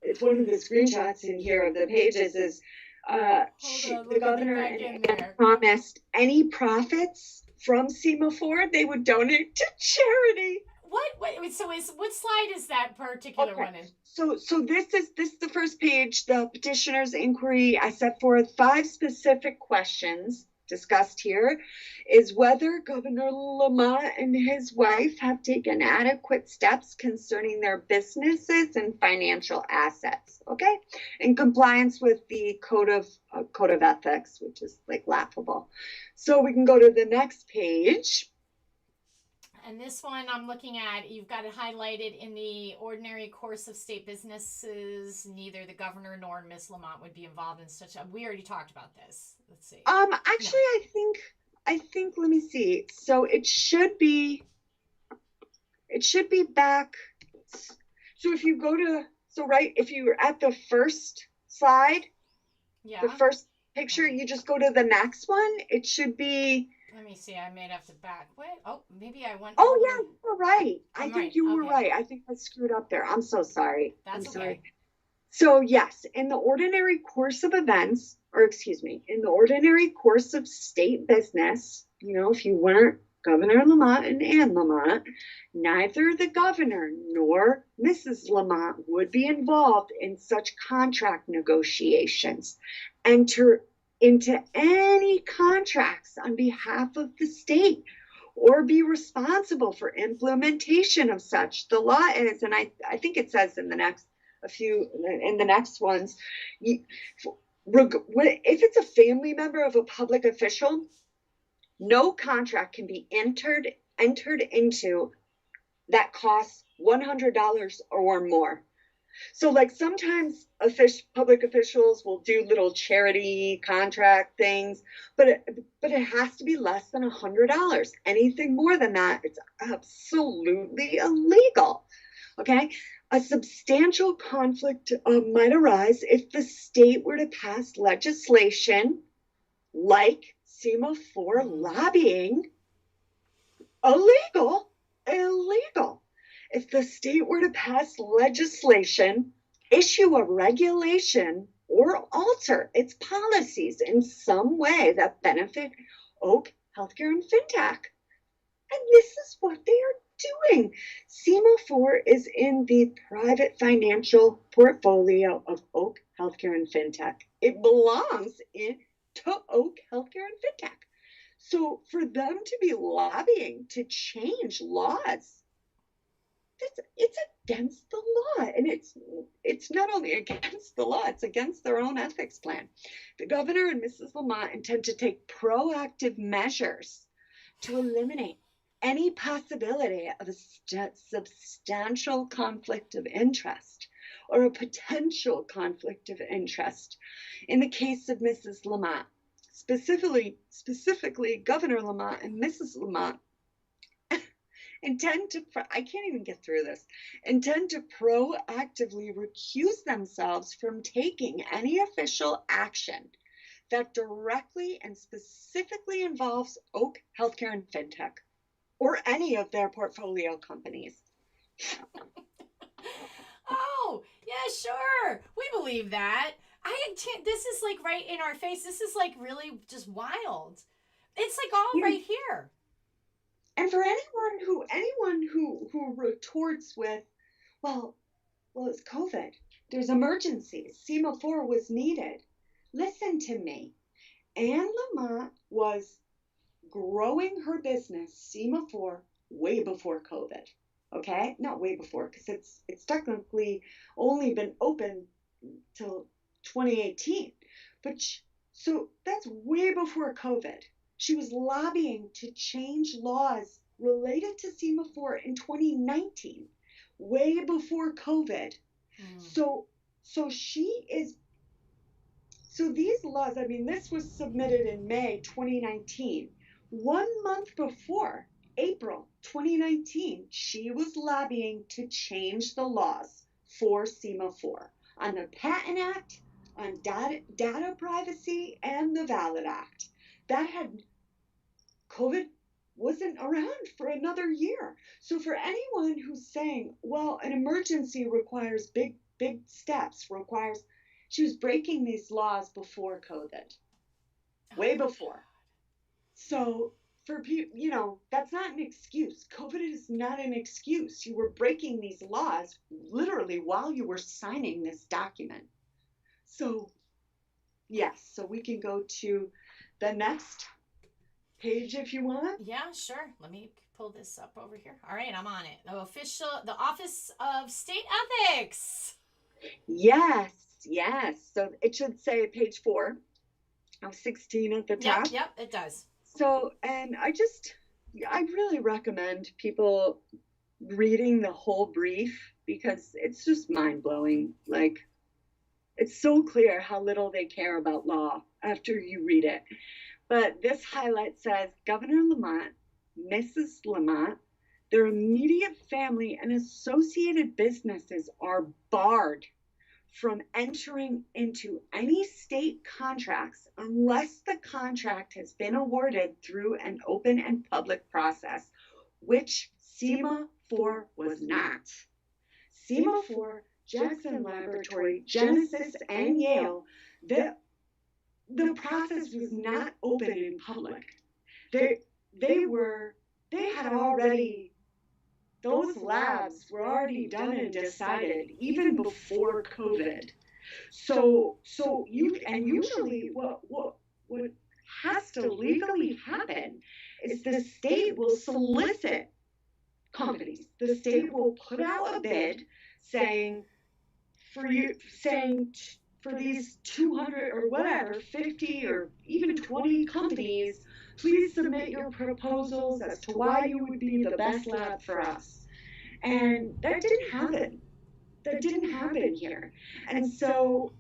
it's one of the screenshots in here of the pages is Hold on, the let me get governor back and in Ann there. promised any profits from SEMA4 they would donate to charity. What? Wait, so what slide is that particular Okay. one in? So this is the first page, the petitioner's inquiry. I set forth 5 specific questions discussed here is whether Governor Lamont and his wife have taken adequate steps concerning their businesses and financial assets, okay, in compliance with the code of ethics, which is like laughable. So we can go to the next page. And this one I'm looking at, you've got it highlighted in the ordinary course of state businesses. Neither the governor nor Miss Lamont would be involved in such a. We already talked about this. Let's see. Actually, no. I think. Let me see. So it should be back. So if you go to if you're at the first slide, yeah, the first picture, you just go to the next one. It should be. Let me see. I may have to back. Wait. Oh, maybe I went. Oh yeah, you were right. I I'm think right. you were Okay. right. I think I screwed up there. I'm so sorry. That's I'm sorry. okay. So yes, in the ordinary course of events, or excuse me, in the ordinary course of state business, if you weren't Governor Lamont and Ann Lamont, neither the governor nor Mrs. Lamont would be involved in such contract negotiations. Enter into any contracts on behalf of the state or be responsible for implementation of such. The law is, and I think it says in the next ones, if it's a family member of a public official, no contract can be entered into that costs $100 or more. So like sometimes public officials will do little charity contract things, but it has to be less than $100. Anything more than that, it's absolutely illegal. Okay. A substantial conflict might arise if the state were to pass legislation like SEMA4 lobbying. Illegal. If the state were to pass legislation, issue a regulation, or alter its policies in some way that benefit Oak Healthcare and FinTech. And this is what they are doing. SEMA4 is in the private financial portfolio of Oak Healthcare and FinTech. It belongs to Oak Healthcare and FinTech. So for them to be lobbying to change laws, it's against the law. And it's not only against the law, it's against their own ethics plan. The governor and Mrs. Lamont intend to take proactive measures to eliminate any possibility of a substantial conflict of interest or a potential conflict of interest in the case of Mrs. Lamont. Specifically, Governor Lamont and Mrs. Lamont intend to proactively recuse themselves from taking any official action that directly and specifically involves Oak Healthcare and FinTech or any of their portfolio companies. Oh, yeah, sure. We believe that. This is like right in our face. This is like really just wild. It's like all right here. And for anyone who retorts with, well, it's COVID. There's emergencies. SEMA4 was needed. Listen to me. Ann Lamont was growing her business, SEMA4, way before COVID. Okay? Not way before, because it's technically only been open till 2018. So that's way before COVID. She was lobbying to change laws related to SEMA4 in 2019, way before COVID. So these laws, this was submitted in May 2019. 1 month before, April 2019, she was lobbying to change the laws for SEMA4 on the Patent Act, on data privacy, and the Valid Act. COVID wasn't around for another year. So for anyone who's saying, well, an emergency requires big steps, She was breaking these laws before COVID, way before. So for people, you know, that's not an excuse. COVID is not an excuse. You were breaking these laws literally while you were signing this document. So, yes, so we can go to the next page if you want. Yeah, sure. Let me pull this up over here. All right, I'm on it. The Office of State Ethics. Yes, yes. So it should say page 4 of 16 at the top. Yep, it does. So, and I really recommend people reading the whole brief because it's just mind blowing. Like, it's so clear how little they care about law after you read it. But this highlight says Governor Lamont, Mrs. Lamont, their immediate family and associated businesses are barred from entering into any state contracts unless the contract has been awarded through an open and public process, which SEMA4 was not. SEMA4, Jackson Laboratory, Genesis, and Yale, the process was not open in public. Those labs were already done and decided even before COVID. So usually what has to legally happen is the state will solicit companies. The state will put out a bid saying for these 200 or whatever, 50 or even 20 companies, please submit your proposals as to why you would be the best lab for us. And that didn't happen. That didn't happen here. And so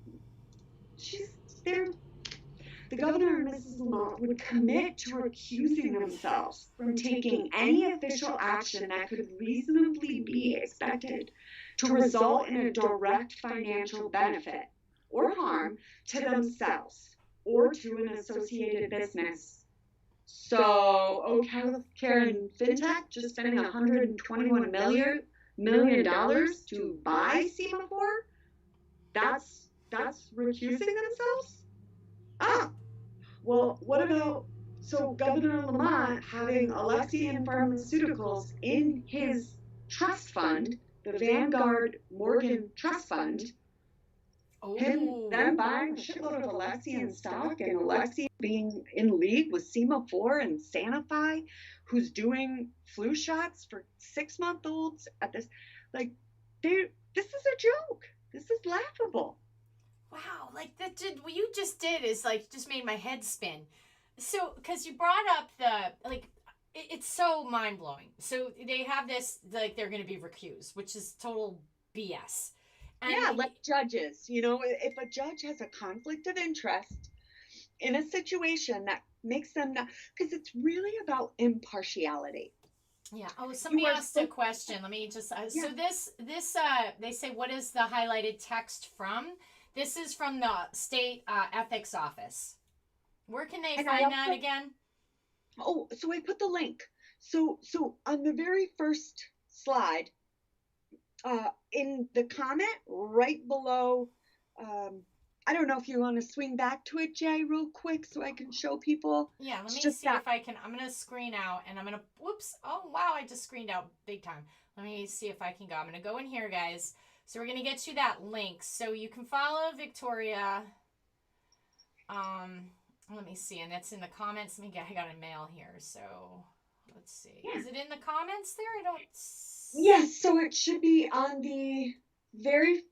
the governor and Mrs. Lamont would commit to recusing themselves from taking any official action that could reasonably be expected to result in a direct financial benefit or harm to themselves or to an associated business. So, Healthcare and FinTech just spending $121 million to buy SEMA4? That's recusing themselves? Well, what about Governor Lamont having Alexian Pharmaceuticals in his trust fund, the Vanguard Morgan Trust Fund, them buying a shitload of Alexian stock and Alexian being in league with SEMA4 and Sanofi, who's doing flu shots for 6-month-olds at this, this is a joke. This is laughable. Wow, what you just did is just made my head spin. So, because you brought up it's so mind blowing. So they have this, they're going to be recused, which is total BS. And like judges, if a judge has a conflict of interest in a situation that makes them not, because it's really about impartiality. Yeah. Oh, somebody asked a question. Let me just. So this they say, what is the highlighted text from? This is from the state ethics office. Where can they find that again? Oh, so I put the link. So on the very first slide, in the comment right below, I don't know if you want to swing back to it, Jay, real quick so I can show people. Yeah, let me see if I can. I'm going to screen out and I'm going to, whoops. Oh, wow, I just screened out big time. Let me see if I can go. I'm going to go in here, guys. So we're going to get to that link. So you can follow Victoria. Let me see. And that's in the comments. I got a mail here. So let's see. Yeah. Is it in the comments there? I don't see. Yes. So it should be on the very,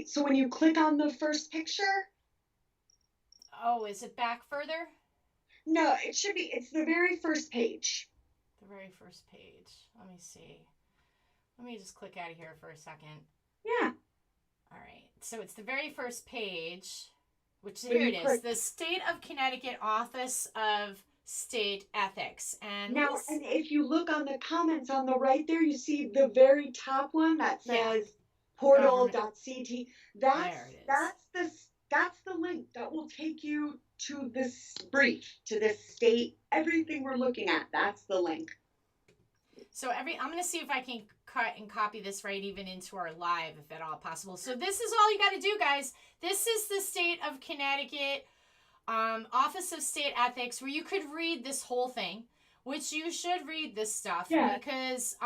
so when you click on the first picture. Oh, is it back further? No, it should be. It's the very first page. The very first page. Let me see. Let me just click out of here for a second. Yeah. All right. So it's the very first page, which here it is. The State of Connecticut Office of State Ethics. And now, and if you look on the comments on the right there, you see the very top one that says portal.ct. That's the link that will take you to this brief, to this state, everything we're looking at. That's the link. So I'm going to see if I can cut and copy this right even into our live if at all possible. So this is all you got to do, guys. This is the state of Connecticut Office of State Ethics, where you could read this whole thing, which you should read this stuff because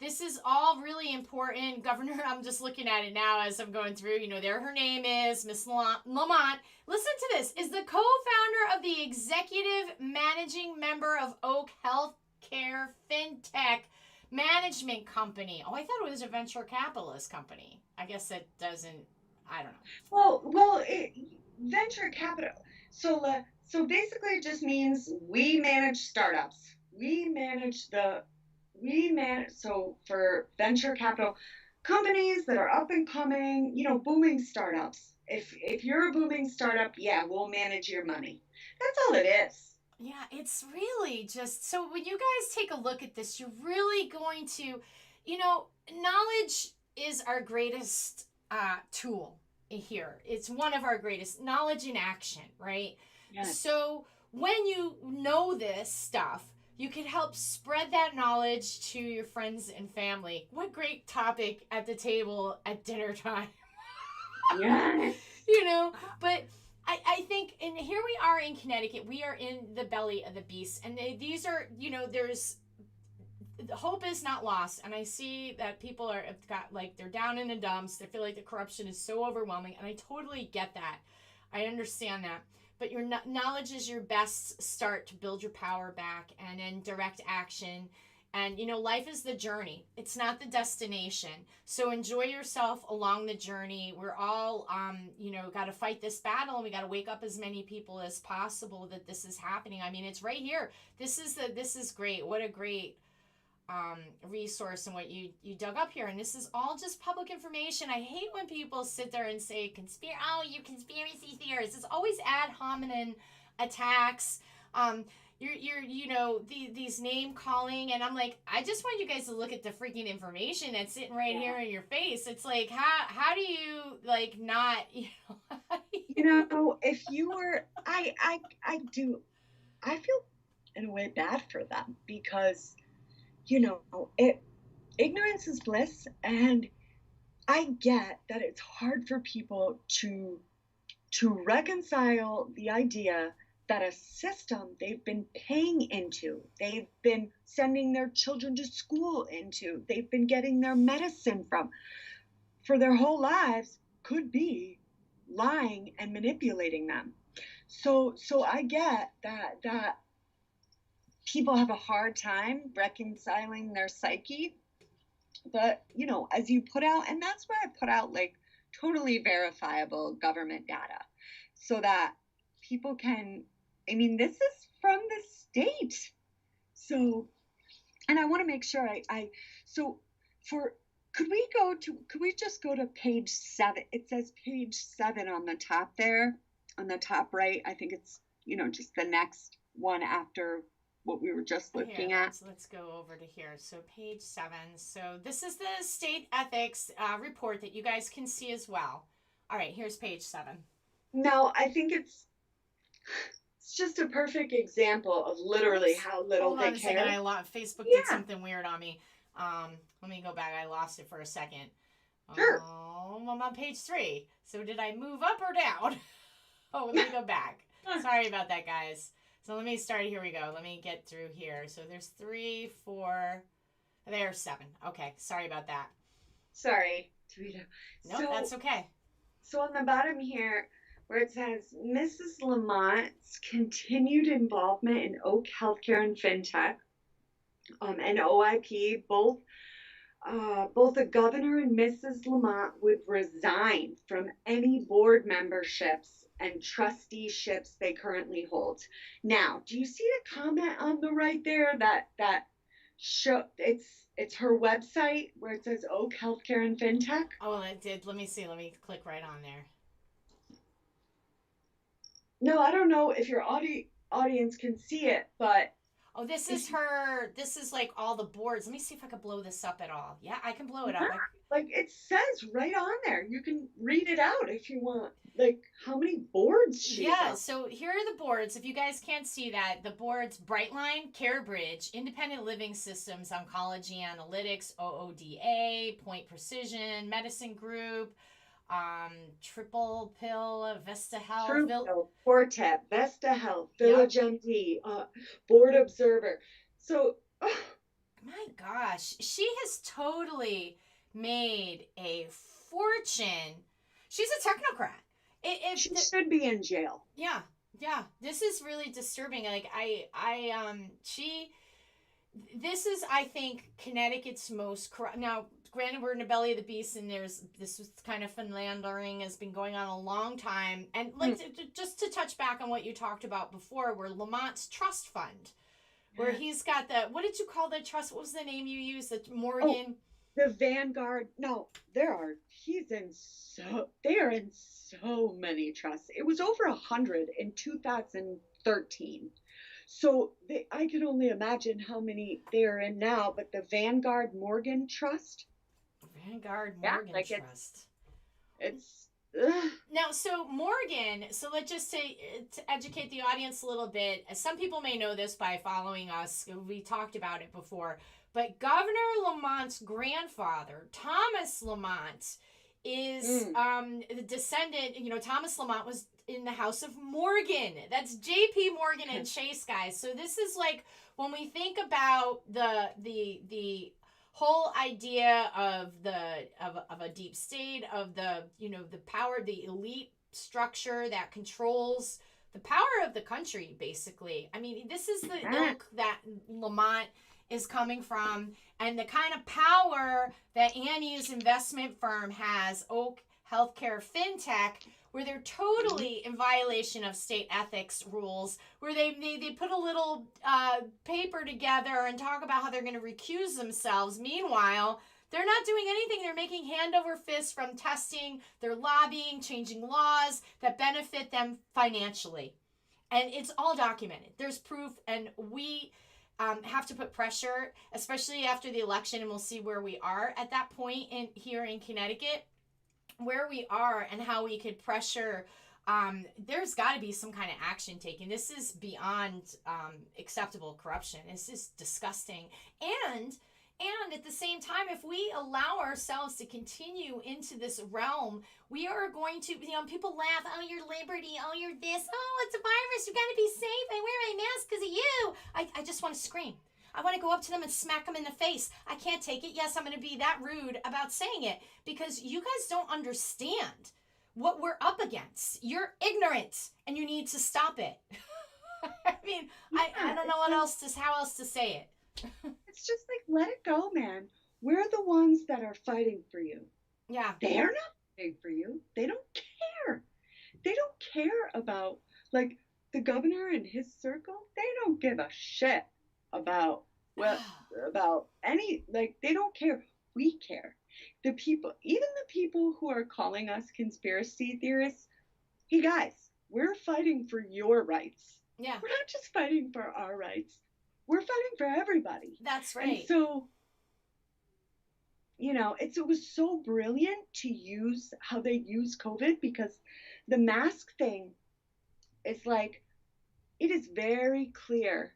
this is all really important. Governor, I'm just looking at it now as I'm going through, there her name is, Miss Lamont. Listen to this, is the co-founder of the executive managing member of Oak Healthcare FinTech Management Company. Oh, I thought it was a venture capitalist company. I guess it doesn't, I don't know. Well, venture capital. So basically it just means we manage startups. So for venture capital companies that are up and coming, booming startups. If you're a booming startup, we'll manage your money. That's all it is. Yeah, it's really just, so when you guys take a look at this, you're really going to, knowledge is our greatest tool here. It's one of our greatest, knowledge in action, right? Yes. So when you know this stuff, you can help spread that knowledge to your friends and family. What great topic at the table at dinner time. Yes. But I think, and here we are in Connecticut, we are in the belly of the beast. And these are, there's, hope is not lost. And I see that people they're down in the dumps. They feel like the corruption is so overwhelming. And I totally get that. I understand that. But your knowledge is your best start to build your power back and then direct action. And, life is the journey. It's not the destination. So enjoy yourself along the journey. We're all, got to fight this battle, and we got to wake up as many people as possible that this is happening. I mean, it's right here. This is great. What a great resource and what you dug up here. And this is all just public information. I hate when people sit there and say, you conspiracy theorists. It's always ad hominem attacks. These name calling, and I'm like, I just want you guys to look at the freaking information that's sitting right here in your face. It's like, how do you not, if you were, I feel in a way bad for them because, ignorance is bliss, and I get that it's hard for people to reconcile the idea that a system they've been paying into, they've been sending their children to school into, they've been getting their medicine from for their whole lives could be lying and manipulating them. So I get that people have a hard time reconciling their psyche, but as you put out, and that's why I put out totally verifiable government data so that people can, this is from the state. So, and I want to make sure could we just go to page 7? It says page 7 on the top there, on the top right. I think it's, just the next one after what we were just looking at. Let's go over to here. So page 7. So this is the state ethics report that you guys can see as well. All right, here's page 7. No, I think it's just a perfect example of literally how little they care. Hold on a second. Facebook did something weird on me. Let me go back. I lost it for a second. Sure. I'm on page 3. So did I move up or down? Oh, let me go back. Sorry about that, guys. So let me start. Here we go. Let me get through here. So there's 3, 4. There's 7. Okay. Sorry about that. Sorry, Tarita. Nope, that's okay. So on the bottom here, where it says Mrs. Lamont's continued involvement in Oak Healthcare and FinTech, and OIP, both the governor and Mrs. Lamont would resign from any board memberships and trusteeships they currently hold. Now, do you see the comment on the right there that show it's her website where it says Oak Healthcare and FinTech? Oh, it did. Let me see. Let me click right on there. No, I don't know if your audience can see it, but oh, this is her. This is all the boards. Let me see if I can blow this up at all. Yeah, I can blow it up. Like it says right on there. You can read it out if you want. Like how many boards she's Yeah, on. so here are the boards. If you guys can't see that, the boards: Brightline, CareBridge, Independent Living Systems, Oncology Analytics, OODA, Point Precision, Medicine Group, Triple Pill, Vesta Health. Truebill, Quartet, Vesta Health, Yep. Village MD, Board Observer. So, My gosh, she has totally made a fortune. She's a technocrat. she should be in jail. Yeah, yeah. This is really disturbing. Like she. This is, I think, Connecticut's most corrupt. Now, granted, we're in the belly of the beast, and this was kind of philandering has been going on a long time. And like just to touch back on what you talked about before, where Lamont's trust fund, where he's got the, what did you call the trust? What was the name you used? The Morgan. The Vanguard. No, they are in so many trusts. It was over 100 in 2013. So I can only imagine how many they're in now. But the Vanguard Morgan Trust. Vanguard Morgan Trust. It's now, so Morgan, so let's just say, to educate the audience a little bit, some people may know this by following us. We talked about it before. But Governor Lamont's grandfather, Thomas Lamont, is the descendant. Thomas Lamont was in the House of Morgan. That's J.P. Morgan and Chase, guys. So this is like, when we think about the whole idea of a deep state, of the power, the elite structure that controls the power of the country, basically. I mean, this is the ilk that Lamont is coming from, and the kind of power that Annie's investment firm has, Oak Healthcare FinTech, where they're totally in violation of state ethics rules, where they put a little paper together and talk about how they're going to recuse themselves. Meanwhile, they're not doing anything. They're making hand over fist from testing, they're lobbying, changing laws that benefit them financially. And it's all documented. There's proof, and we have to put pressure, especially after the election, and we'll see where we are at that point here in Connecticut, where we are and how we could pressure. There's got to be some kind of action taken. This is beyond acceptable corruption. This is disgusting. And at the same time, if we allow ourselves to continue into this realm, we are going to, people laugh, oh, you're liberty, oh, you're this, oh, it's a virus, you got to be safe, I wear my mask because of you. I just want to scream. I want to go up to them and smack them in the face. I can't take it. Yes, I'm going to be that rude about saying it, because you guys don't understand what we're up against. You're ignorant, and you need to stop it. I mean, I don't know how else to say it. It's just like, let it go, man. We're the ones that are fighting for you. Yeah. They're not fighting for you. They don't care. They don't care about, like, the governor and his circle. They don't give a shit about any, like, they don't care. We care. The people, even the people who are calling us conspiracy theorists, hey guys, we're fighting for your rights. Yeah. We're not just fighting for our rights. We're fighting for everybody. That's right. And so, it was so brilliant to use how they use COVID, because the mask thing is like, it is very clear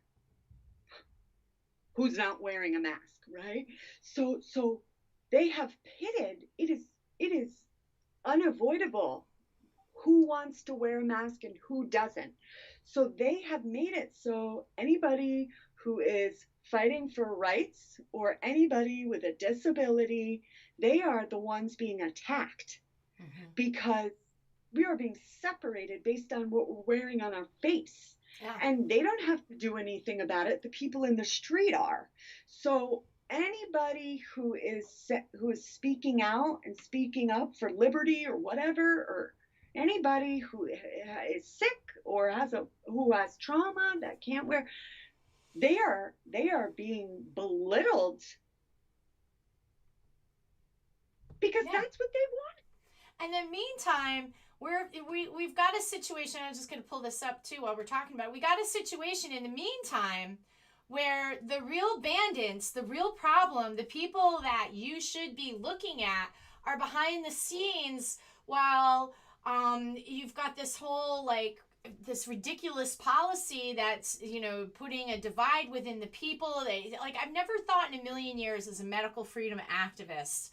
who's not wearing a mask, right? So they have pitted, it is unavoidable who wants to wear a mask and who doesn't. So they have made it so anybody who is fighting for rights, or anybody with a disability, they are the ones being attacked, because we are being separated based on what we're wearing on our face. Yeah. And they don't have to do anything about it. The people in the street are. So anybody who is speaking out and speaking up for liberty or whatever, or anybody who is sick or who has trauma that can't wear, they are being belittled, because that's what they want. And in the meantime, we've got a situation. I'm just going to pull this up too while we're talking about it. We got a situation in the meantime where the real bandits, the real problem, the people that you should be looking at are behind the scenes while you've got this whole like this ridiculous policy that's, you know, putting a divide within the people. I've never thought in a million years as a medical freedom activist.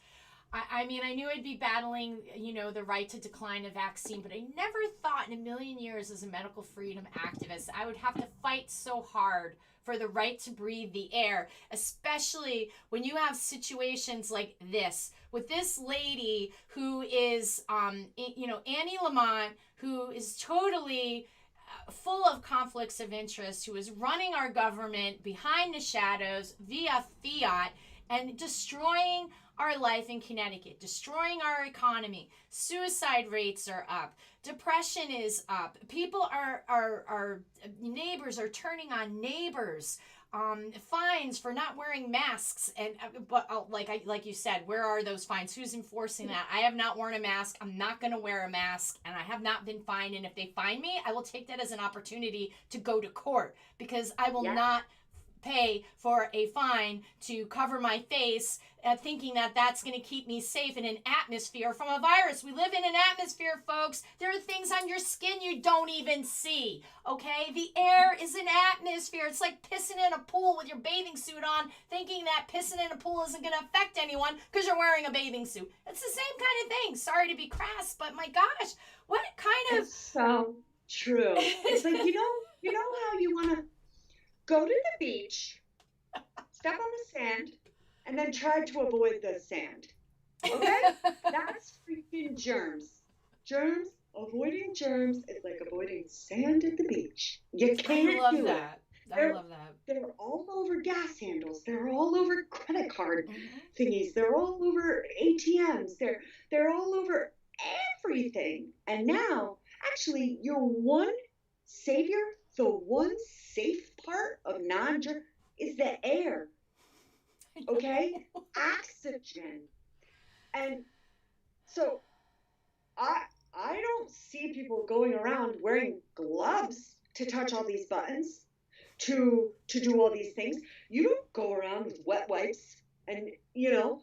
I mean, I knew I'd be battling, you know, the right to decline a vaccine, but I never thought in a million years as a medical freedom activist I would have to fight so hard for the right to breathe the air, especially when you have situations like this with this lady who is, you know, Annie Lamont, who is totally full of conflicts of interest, who is running our government behind the shadows via fiat and destroying our life in Connecticut, destroying our economy. Suicide rates are up. Depression is up. People are neighbors are turning on neighbors. Fines for not wearing masks, and like you said, where are those fines? Who's enforcing that? I have not worn a mask. I'm not going to wear a mask, and I have not been fined. And if they fine me, I will take that as an opportunity to go to court, because I will not pay for a fine to cover my face, thinking that that's going to keep me safe in an atmosphere from a virus. We live in an atmosphere, folks. There are things on your skin you don't even see, okay? The air is an atmosphere. It's like pissing in a pool with your bathing suit on, thinking that pissing in a pool isn't going to affect anyone because you're wearing a bathing suit. It's the same kind of thing. Sorry to be crass, but my gosh, what kind of... It's so true. It's like, you know how you want to go to the beach, step on the sand, and then try to avoid the sand. Okay? That's freaking germs. Avoiding germs is like avoiding sand at the beach. You can't do it. I love that. They're all over gas handles. They're all over credit card thingies. They're all over ATMs. They're all over everything. And now, actually, your one savior, the one safe part of non-germ is the air. Okay? Oxygen. And so I don't see people going around wearing gloves to touch all these buttons, to do all these things. You don't go around with wet wipes and, you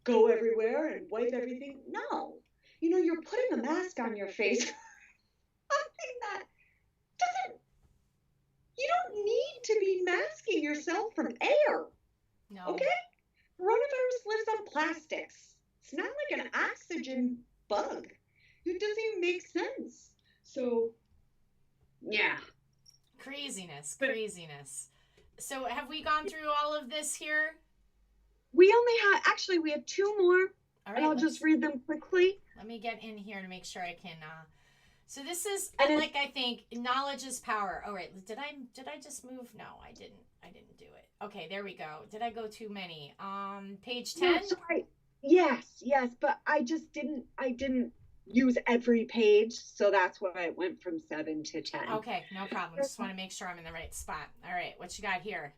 go everywhere and wipe everything. No. You're putting a mask on your face. Something that doesn't, you don't need to be masking yourself from air. No. Okay? Coronavirus lives on plastics. It's not like an oxygen bug. It doesn't even make sense. So, yeah. Craziness. So have we gone through all of this here? We have two more. All right, and I'll just read them quickly. Let me get in here to make sure I can. So this is, I think knowledge is power. All right, did I just move? No, I didn't do it. Okay, there we go. Did I go too many? Page 10? No, sorry. Yes, but I didn't use every page, so that's why it went from 7 to 10. Okay, no problem. Just want to make sure I'm in the right spot. All right, what you got here?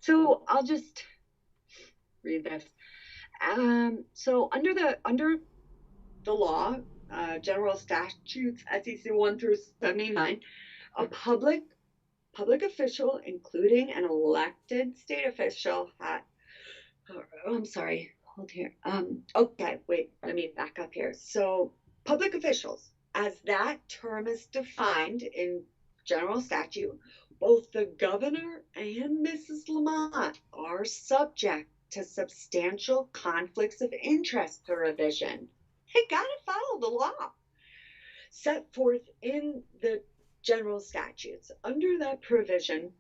So I'll just read this. So under the law, General Statutes, SEC 1 through 79, a public official, including an elected state official, I'm sorry, hold here. Okay, wait, let me back up here. So public officials, as that term is defined in general statute, both the governor and Mrs. Lamont are subject to substantial conflicts of interest provision. They gotta follow the law set forth in the general statutes. Under that provision,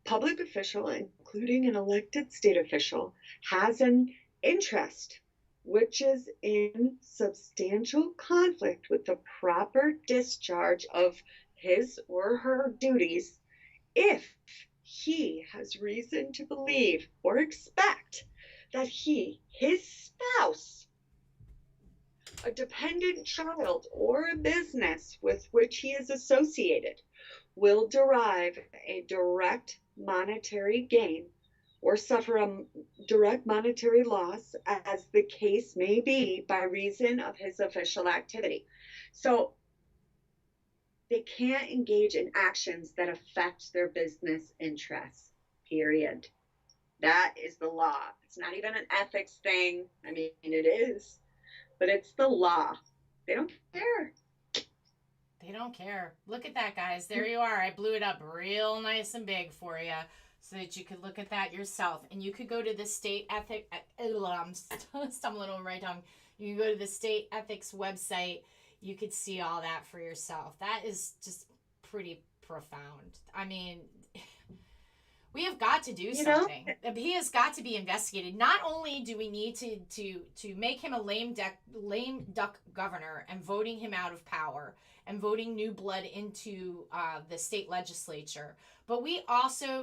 public official, including an elected state official, has an interest which is in substantial conflict with the proper discharge of his or her duties if he has reason to believe or expect that his spouse, a dependent child, or a business with which he is associated will derive a direct monetary gain or suffer a direct monetary loss, as the case may be, by reason of his official activity. So they can't engage in actions that affect their business interests. period. That is the law. It's not even an ethics thing. I mean, it is, but it's the law. They don't care. They don't care. Look at that, guys. There you are. I blew it up real nice and big for you so that you could look at that yourself. And you could go to the state ethic. I'm stumbling over my tongue. You can go to the state ethics website. You could see all that for yourself. That is just pretty profound. I mean, we have got to do something. He has got to be investigated. Not only do we need to make him a lame duck governor and voting him out of power and voting new blood into the state legislature, but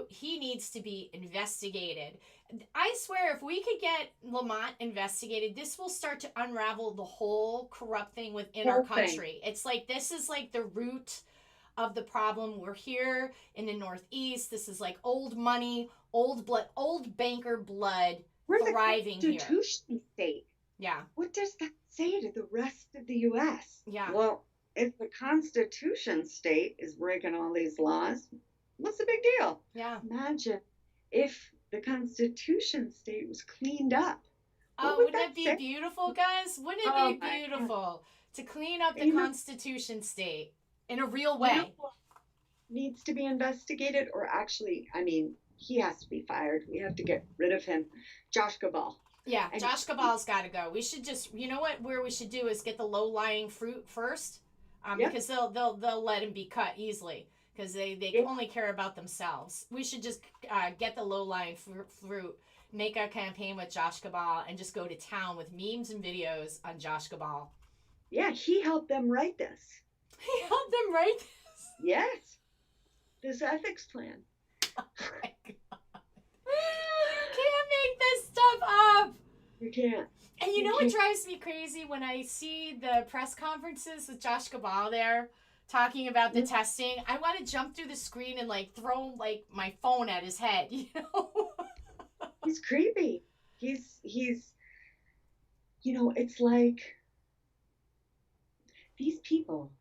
he needs to be investigated. I swear, if we could get Lamont investigated, this will start to unravel the whole corrupt thing within our country. It's like, this is like the root of the problem. We're here in the Northeast. This is like old money, old blood, old banker blood thriving here. We're the Constitution state. Yeah. What does that say to the rest of the U.S.? Yeah. Well, if the Constitution state is breaking all these laws, what's the big deal? Yeah. Imagine if the Constitution state was cleaned up. Oh, wouldn't it be beautiful, guys? Wouldn't it be beautiful to clean up the Constitution state in a real way? Needs to be investigated, or actually, I mean, he has to be fired. We have to get rid of him. Josh Cabal. Yeah, Josh Cabal's got to go. We should just, you know what? Where we should do is get the low-lying fruit first, because they'll let him be cut easily because they only care about themselves. We should just get the low-lying fruit, make a campaign with Josh Cabal, and just go to town with memes and videos on Josh Cabal. Yeah, he helped them write this. He helped them write this? Yes. This ethics plan. Oh my God. You can't make this stuff up. You can't. And you know what drives me crazy? When I see the press conferences with Josh Cabal there talking about the testing, I want to jump through the screen and like throw like my phone at his head, you know? He's creepy. He's it's like, these people,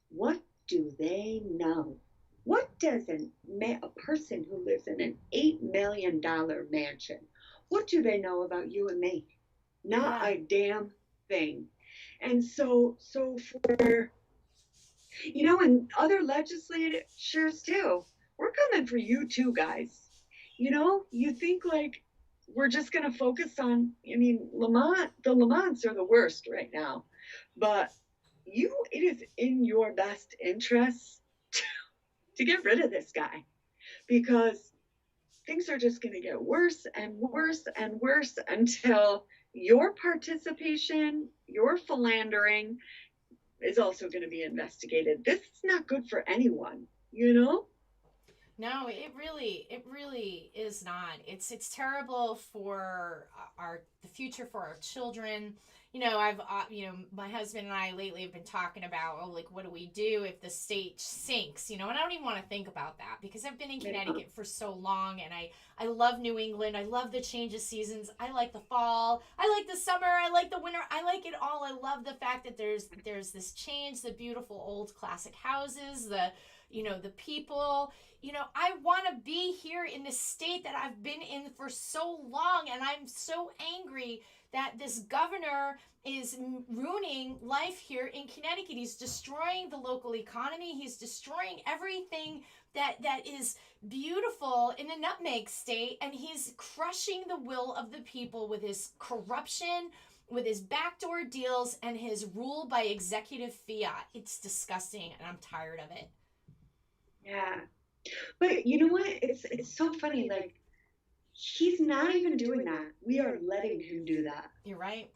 what do they know? What does a person who lives in an $8 million mansion, what do they know about you and me? Not a damn thing. And so for, and other legislatures too, we're coming for you too, guys. You think like we're just going to focus on, the Lamonts are the worst right now, but it is in your best interest to get rid of this guy, because things are just going to get worse and worse and worse until your participation, your philandering is also going to be investigated. This is not good for anyone, No, it really is not. It's terrible for the future for our children. I've my husband and I lately have been talking about what do we do if the state sinks? And I don't even want to think about that because I've been in Connecticut for so long, and I love New England. I love the change of seasons. I like the fall. I like the summer. I like the winter. I like it all. I love the fact that there's this change, the beautiful old classic houses, the people. I want to be here in the state that I've been in for so long, and I'm so angry that this governor is ruining life here in Connecticut. He's destroying the local economy. He's destroying everything that is beautiful in a nutmeg state, and he's crushing the will of the people with his corruption, with his backdoor deals, and his rule by executive fiat. It's disgusting, and I'm tired of it. Yeah. But you know what? It's so funny. Like, he's not even doing that. We are letting him do that. You're right.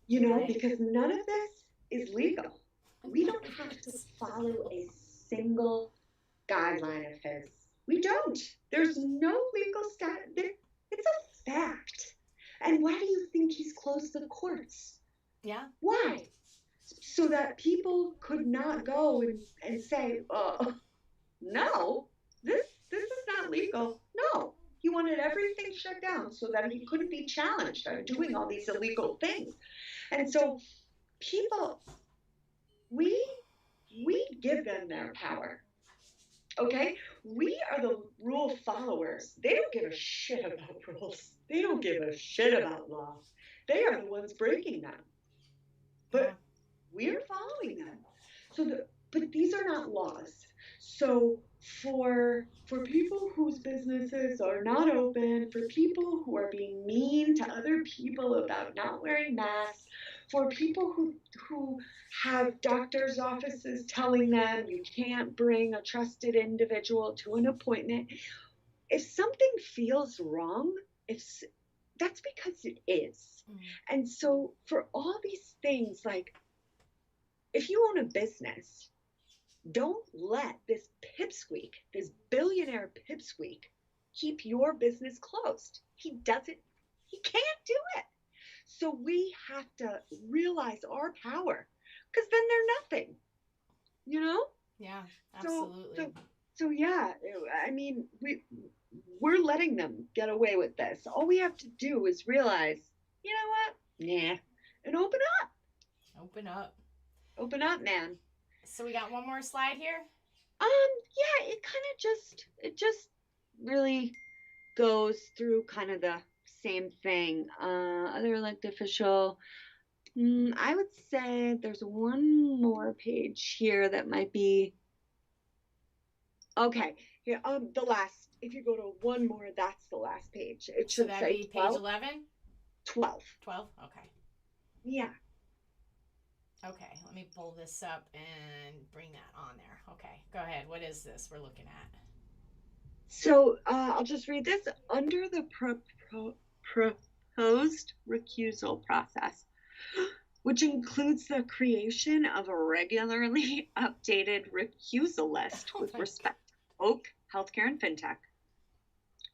Because none of this is legal. We don't have to follow a single guideline of his. We don't. There's no legal it's a fact. And why do you think he's closed the courts? Yeah. Why? So that people could not go and say, oh, no, this is not legal. No. He wanted everything shut down so that he couldn't be challenged on doing all these illegal things. And so people, we give them their power. Okay? We are the rule followers. They don't give a shit about rules. They don't give a shit about law. They are the ones breaking them. But we're following them. But these are not laws. So for people whose businesses are not open, for people who are being mean to other people about not wearing masks, for people who have doctors' offices telling them you can't bring a trusted individual to an appointment, if something feels wrong, if that's because it is. And so for all these things, like, if you own a business, don't let this pipsqueak, this billionaire pipsqueak, keep your business closed. He can't do it. So we have to realize our power, because then they're nothing, you know? Yeah, absolutely. So yeah, I mean, we're letting them get away with this. All we have to do is realize, you know what? Nah. And open up. Open up. Open up, man. So we got one more slide here. Yeah, it just really goes through kind of the same thing. Other elected official. I would say there's one more page here that might be okay. Here, the last. If you go to one more, that's the last page. It should that'd say be 12. page 11. 12. 12. Okay. Yeah. Okay, let me pull this up and bring that on there. Okay, go ahead. What is this we're looking at? So I'll just read this. Under the proposed recusal process, which includes the creation of a regularly updated recusal list with respect to Oak Healthcare and FinTech,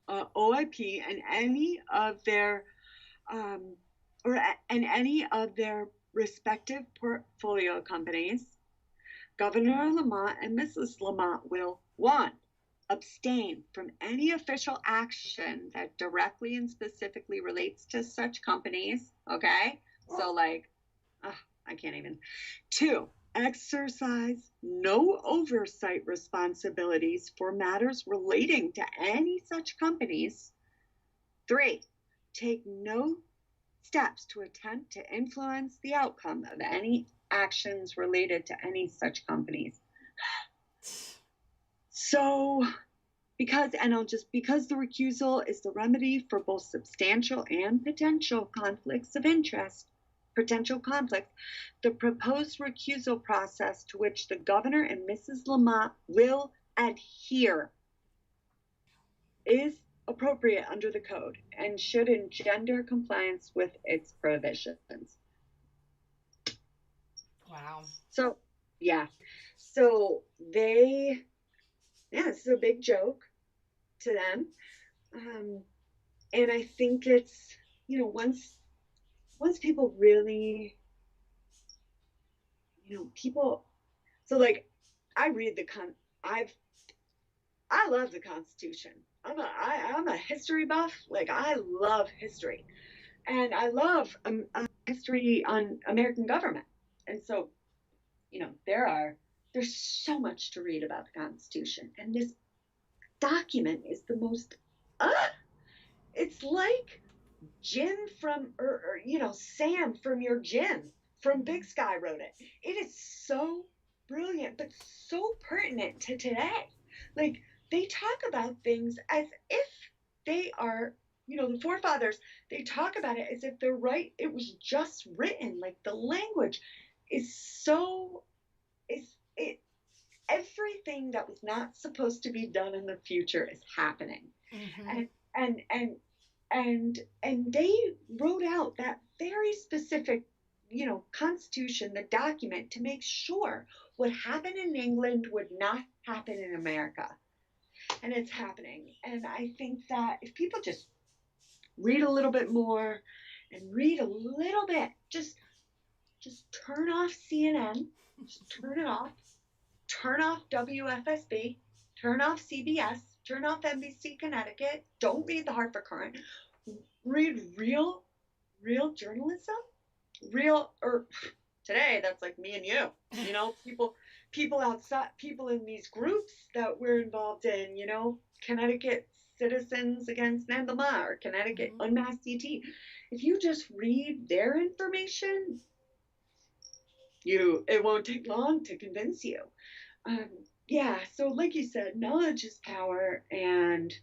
OIP, and any of their respective portfolio companies, Governor Lamont and Mrs. Lamont will 1. Abstain from any official action that directly and specifically relates to such companies. Okay? So, like, I can't even. 2. Exercise no oversight responsibilities for matters relating to any such companies. 3. Take no steps to attempt to influence the outcome of any actions related to any such companies. So, because the recusal is the remedy for both substantial and potential conflicts of interest, the proposed recusal process to which the governor and Mrs. Lamont will adhere is appropriate under the code and should engender compliance with its provisions. Wow. So, yeah. So this is a big joke to them. And I think it's, once people really, so like, I read I love the Constitution. I'm a history buff. Like, I love history, and I love history on American government. And so, there's so much to read about the Constitution, and this document is the most. It's like Jim from, Sam from your Jim from Big Sky wrote it. It is so brilliant, but so pertinent to today. Like, they talk about things as if they are, the forefathers, they talk about it as if they're right. It was just written. Like, the language is everything that was not supposed to be done in the future is happening. Mm-hmm. And they wrote out that very specific, Constitution, the document, to make sure what happened in England would not happen in America. And it's happening. And I think that if people just read a little bit more and read a little bit, just turn off CNN, just turn it off, turn off WFSB, turn off CBS, turn off NBC Connecticut, don't read the Hartford Courant, read real journalism, or today that's like me and you, people people outside, people in these groups that we're involved in, Connecticut Citizens Against Ned Lamont or Connecticut Mhm. Unmasked ET. If you just read their information, it won't take long to convince you. Um, yeah, so like you said, knowledge is power, and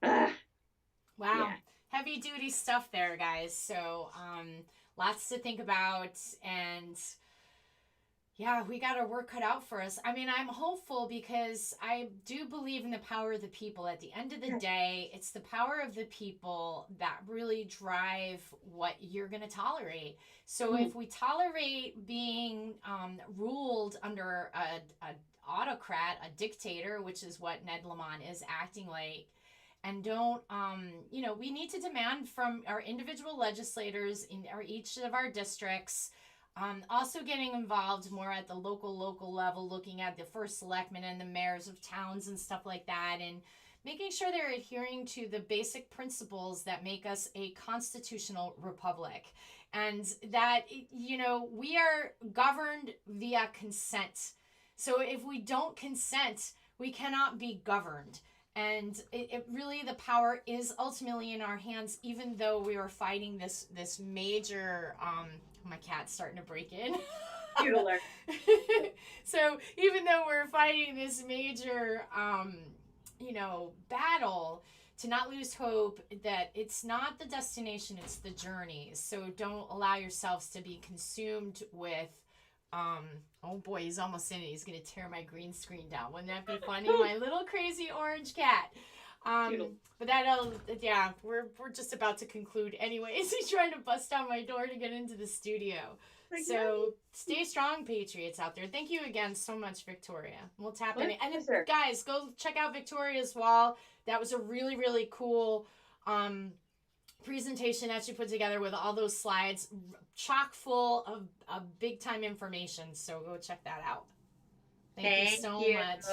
uh, Wow. yeah. Heavy duty stuff there, guys. So, lots to think about. And yeah, we got our work cut out for us. I mean, I'm hopeful because I do believe in the power of the people. At the end of the day, it's the power of the people that really drive what you're going to tolerate. So if we tolerate being ruled under a autocrat, a dictator, which is what Ned Lamont is acting like, and don't we need to demand from our individual legislators in each of our districts, also getting involved more at the local level, looking at the first selectmen and the mayors of towns and stuff like that, and making sure they're adhering to the basic principles that make us a constitutional republic, and that we are governed via consent. So if we don't consent, we cannot be governed. And it really, the power is ultimately in our hands, even though we are fighting this major, my cat's starting to break in. So even though we're fighting this major, battle, to not lose hope that it's not the destination, it's the journey. So don't allow yourselves to be consumed with, oh boy, he's almost in it. He's going to tear my green screen down. Wouldn't that be funny? My little crazy orange cat. But we're just about to conclude anyways. He's trying to bust down my door to get into the studio. So stay strong, Patriots out there. Thank you again so much, Victoria. We'll tap in. And guys, go check out Victoria's wall. That was a really, really cool presentation that she put together with all those slides, chock full of big time information. So go check that out. Thank you so much.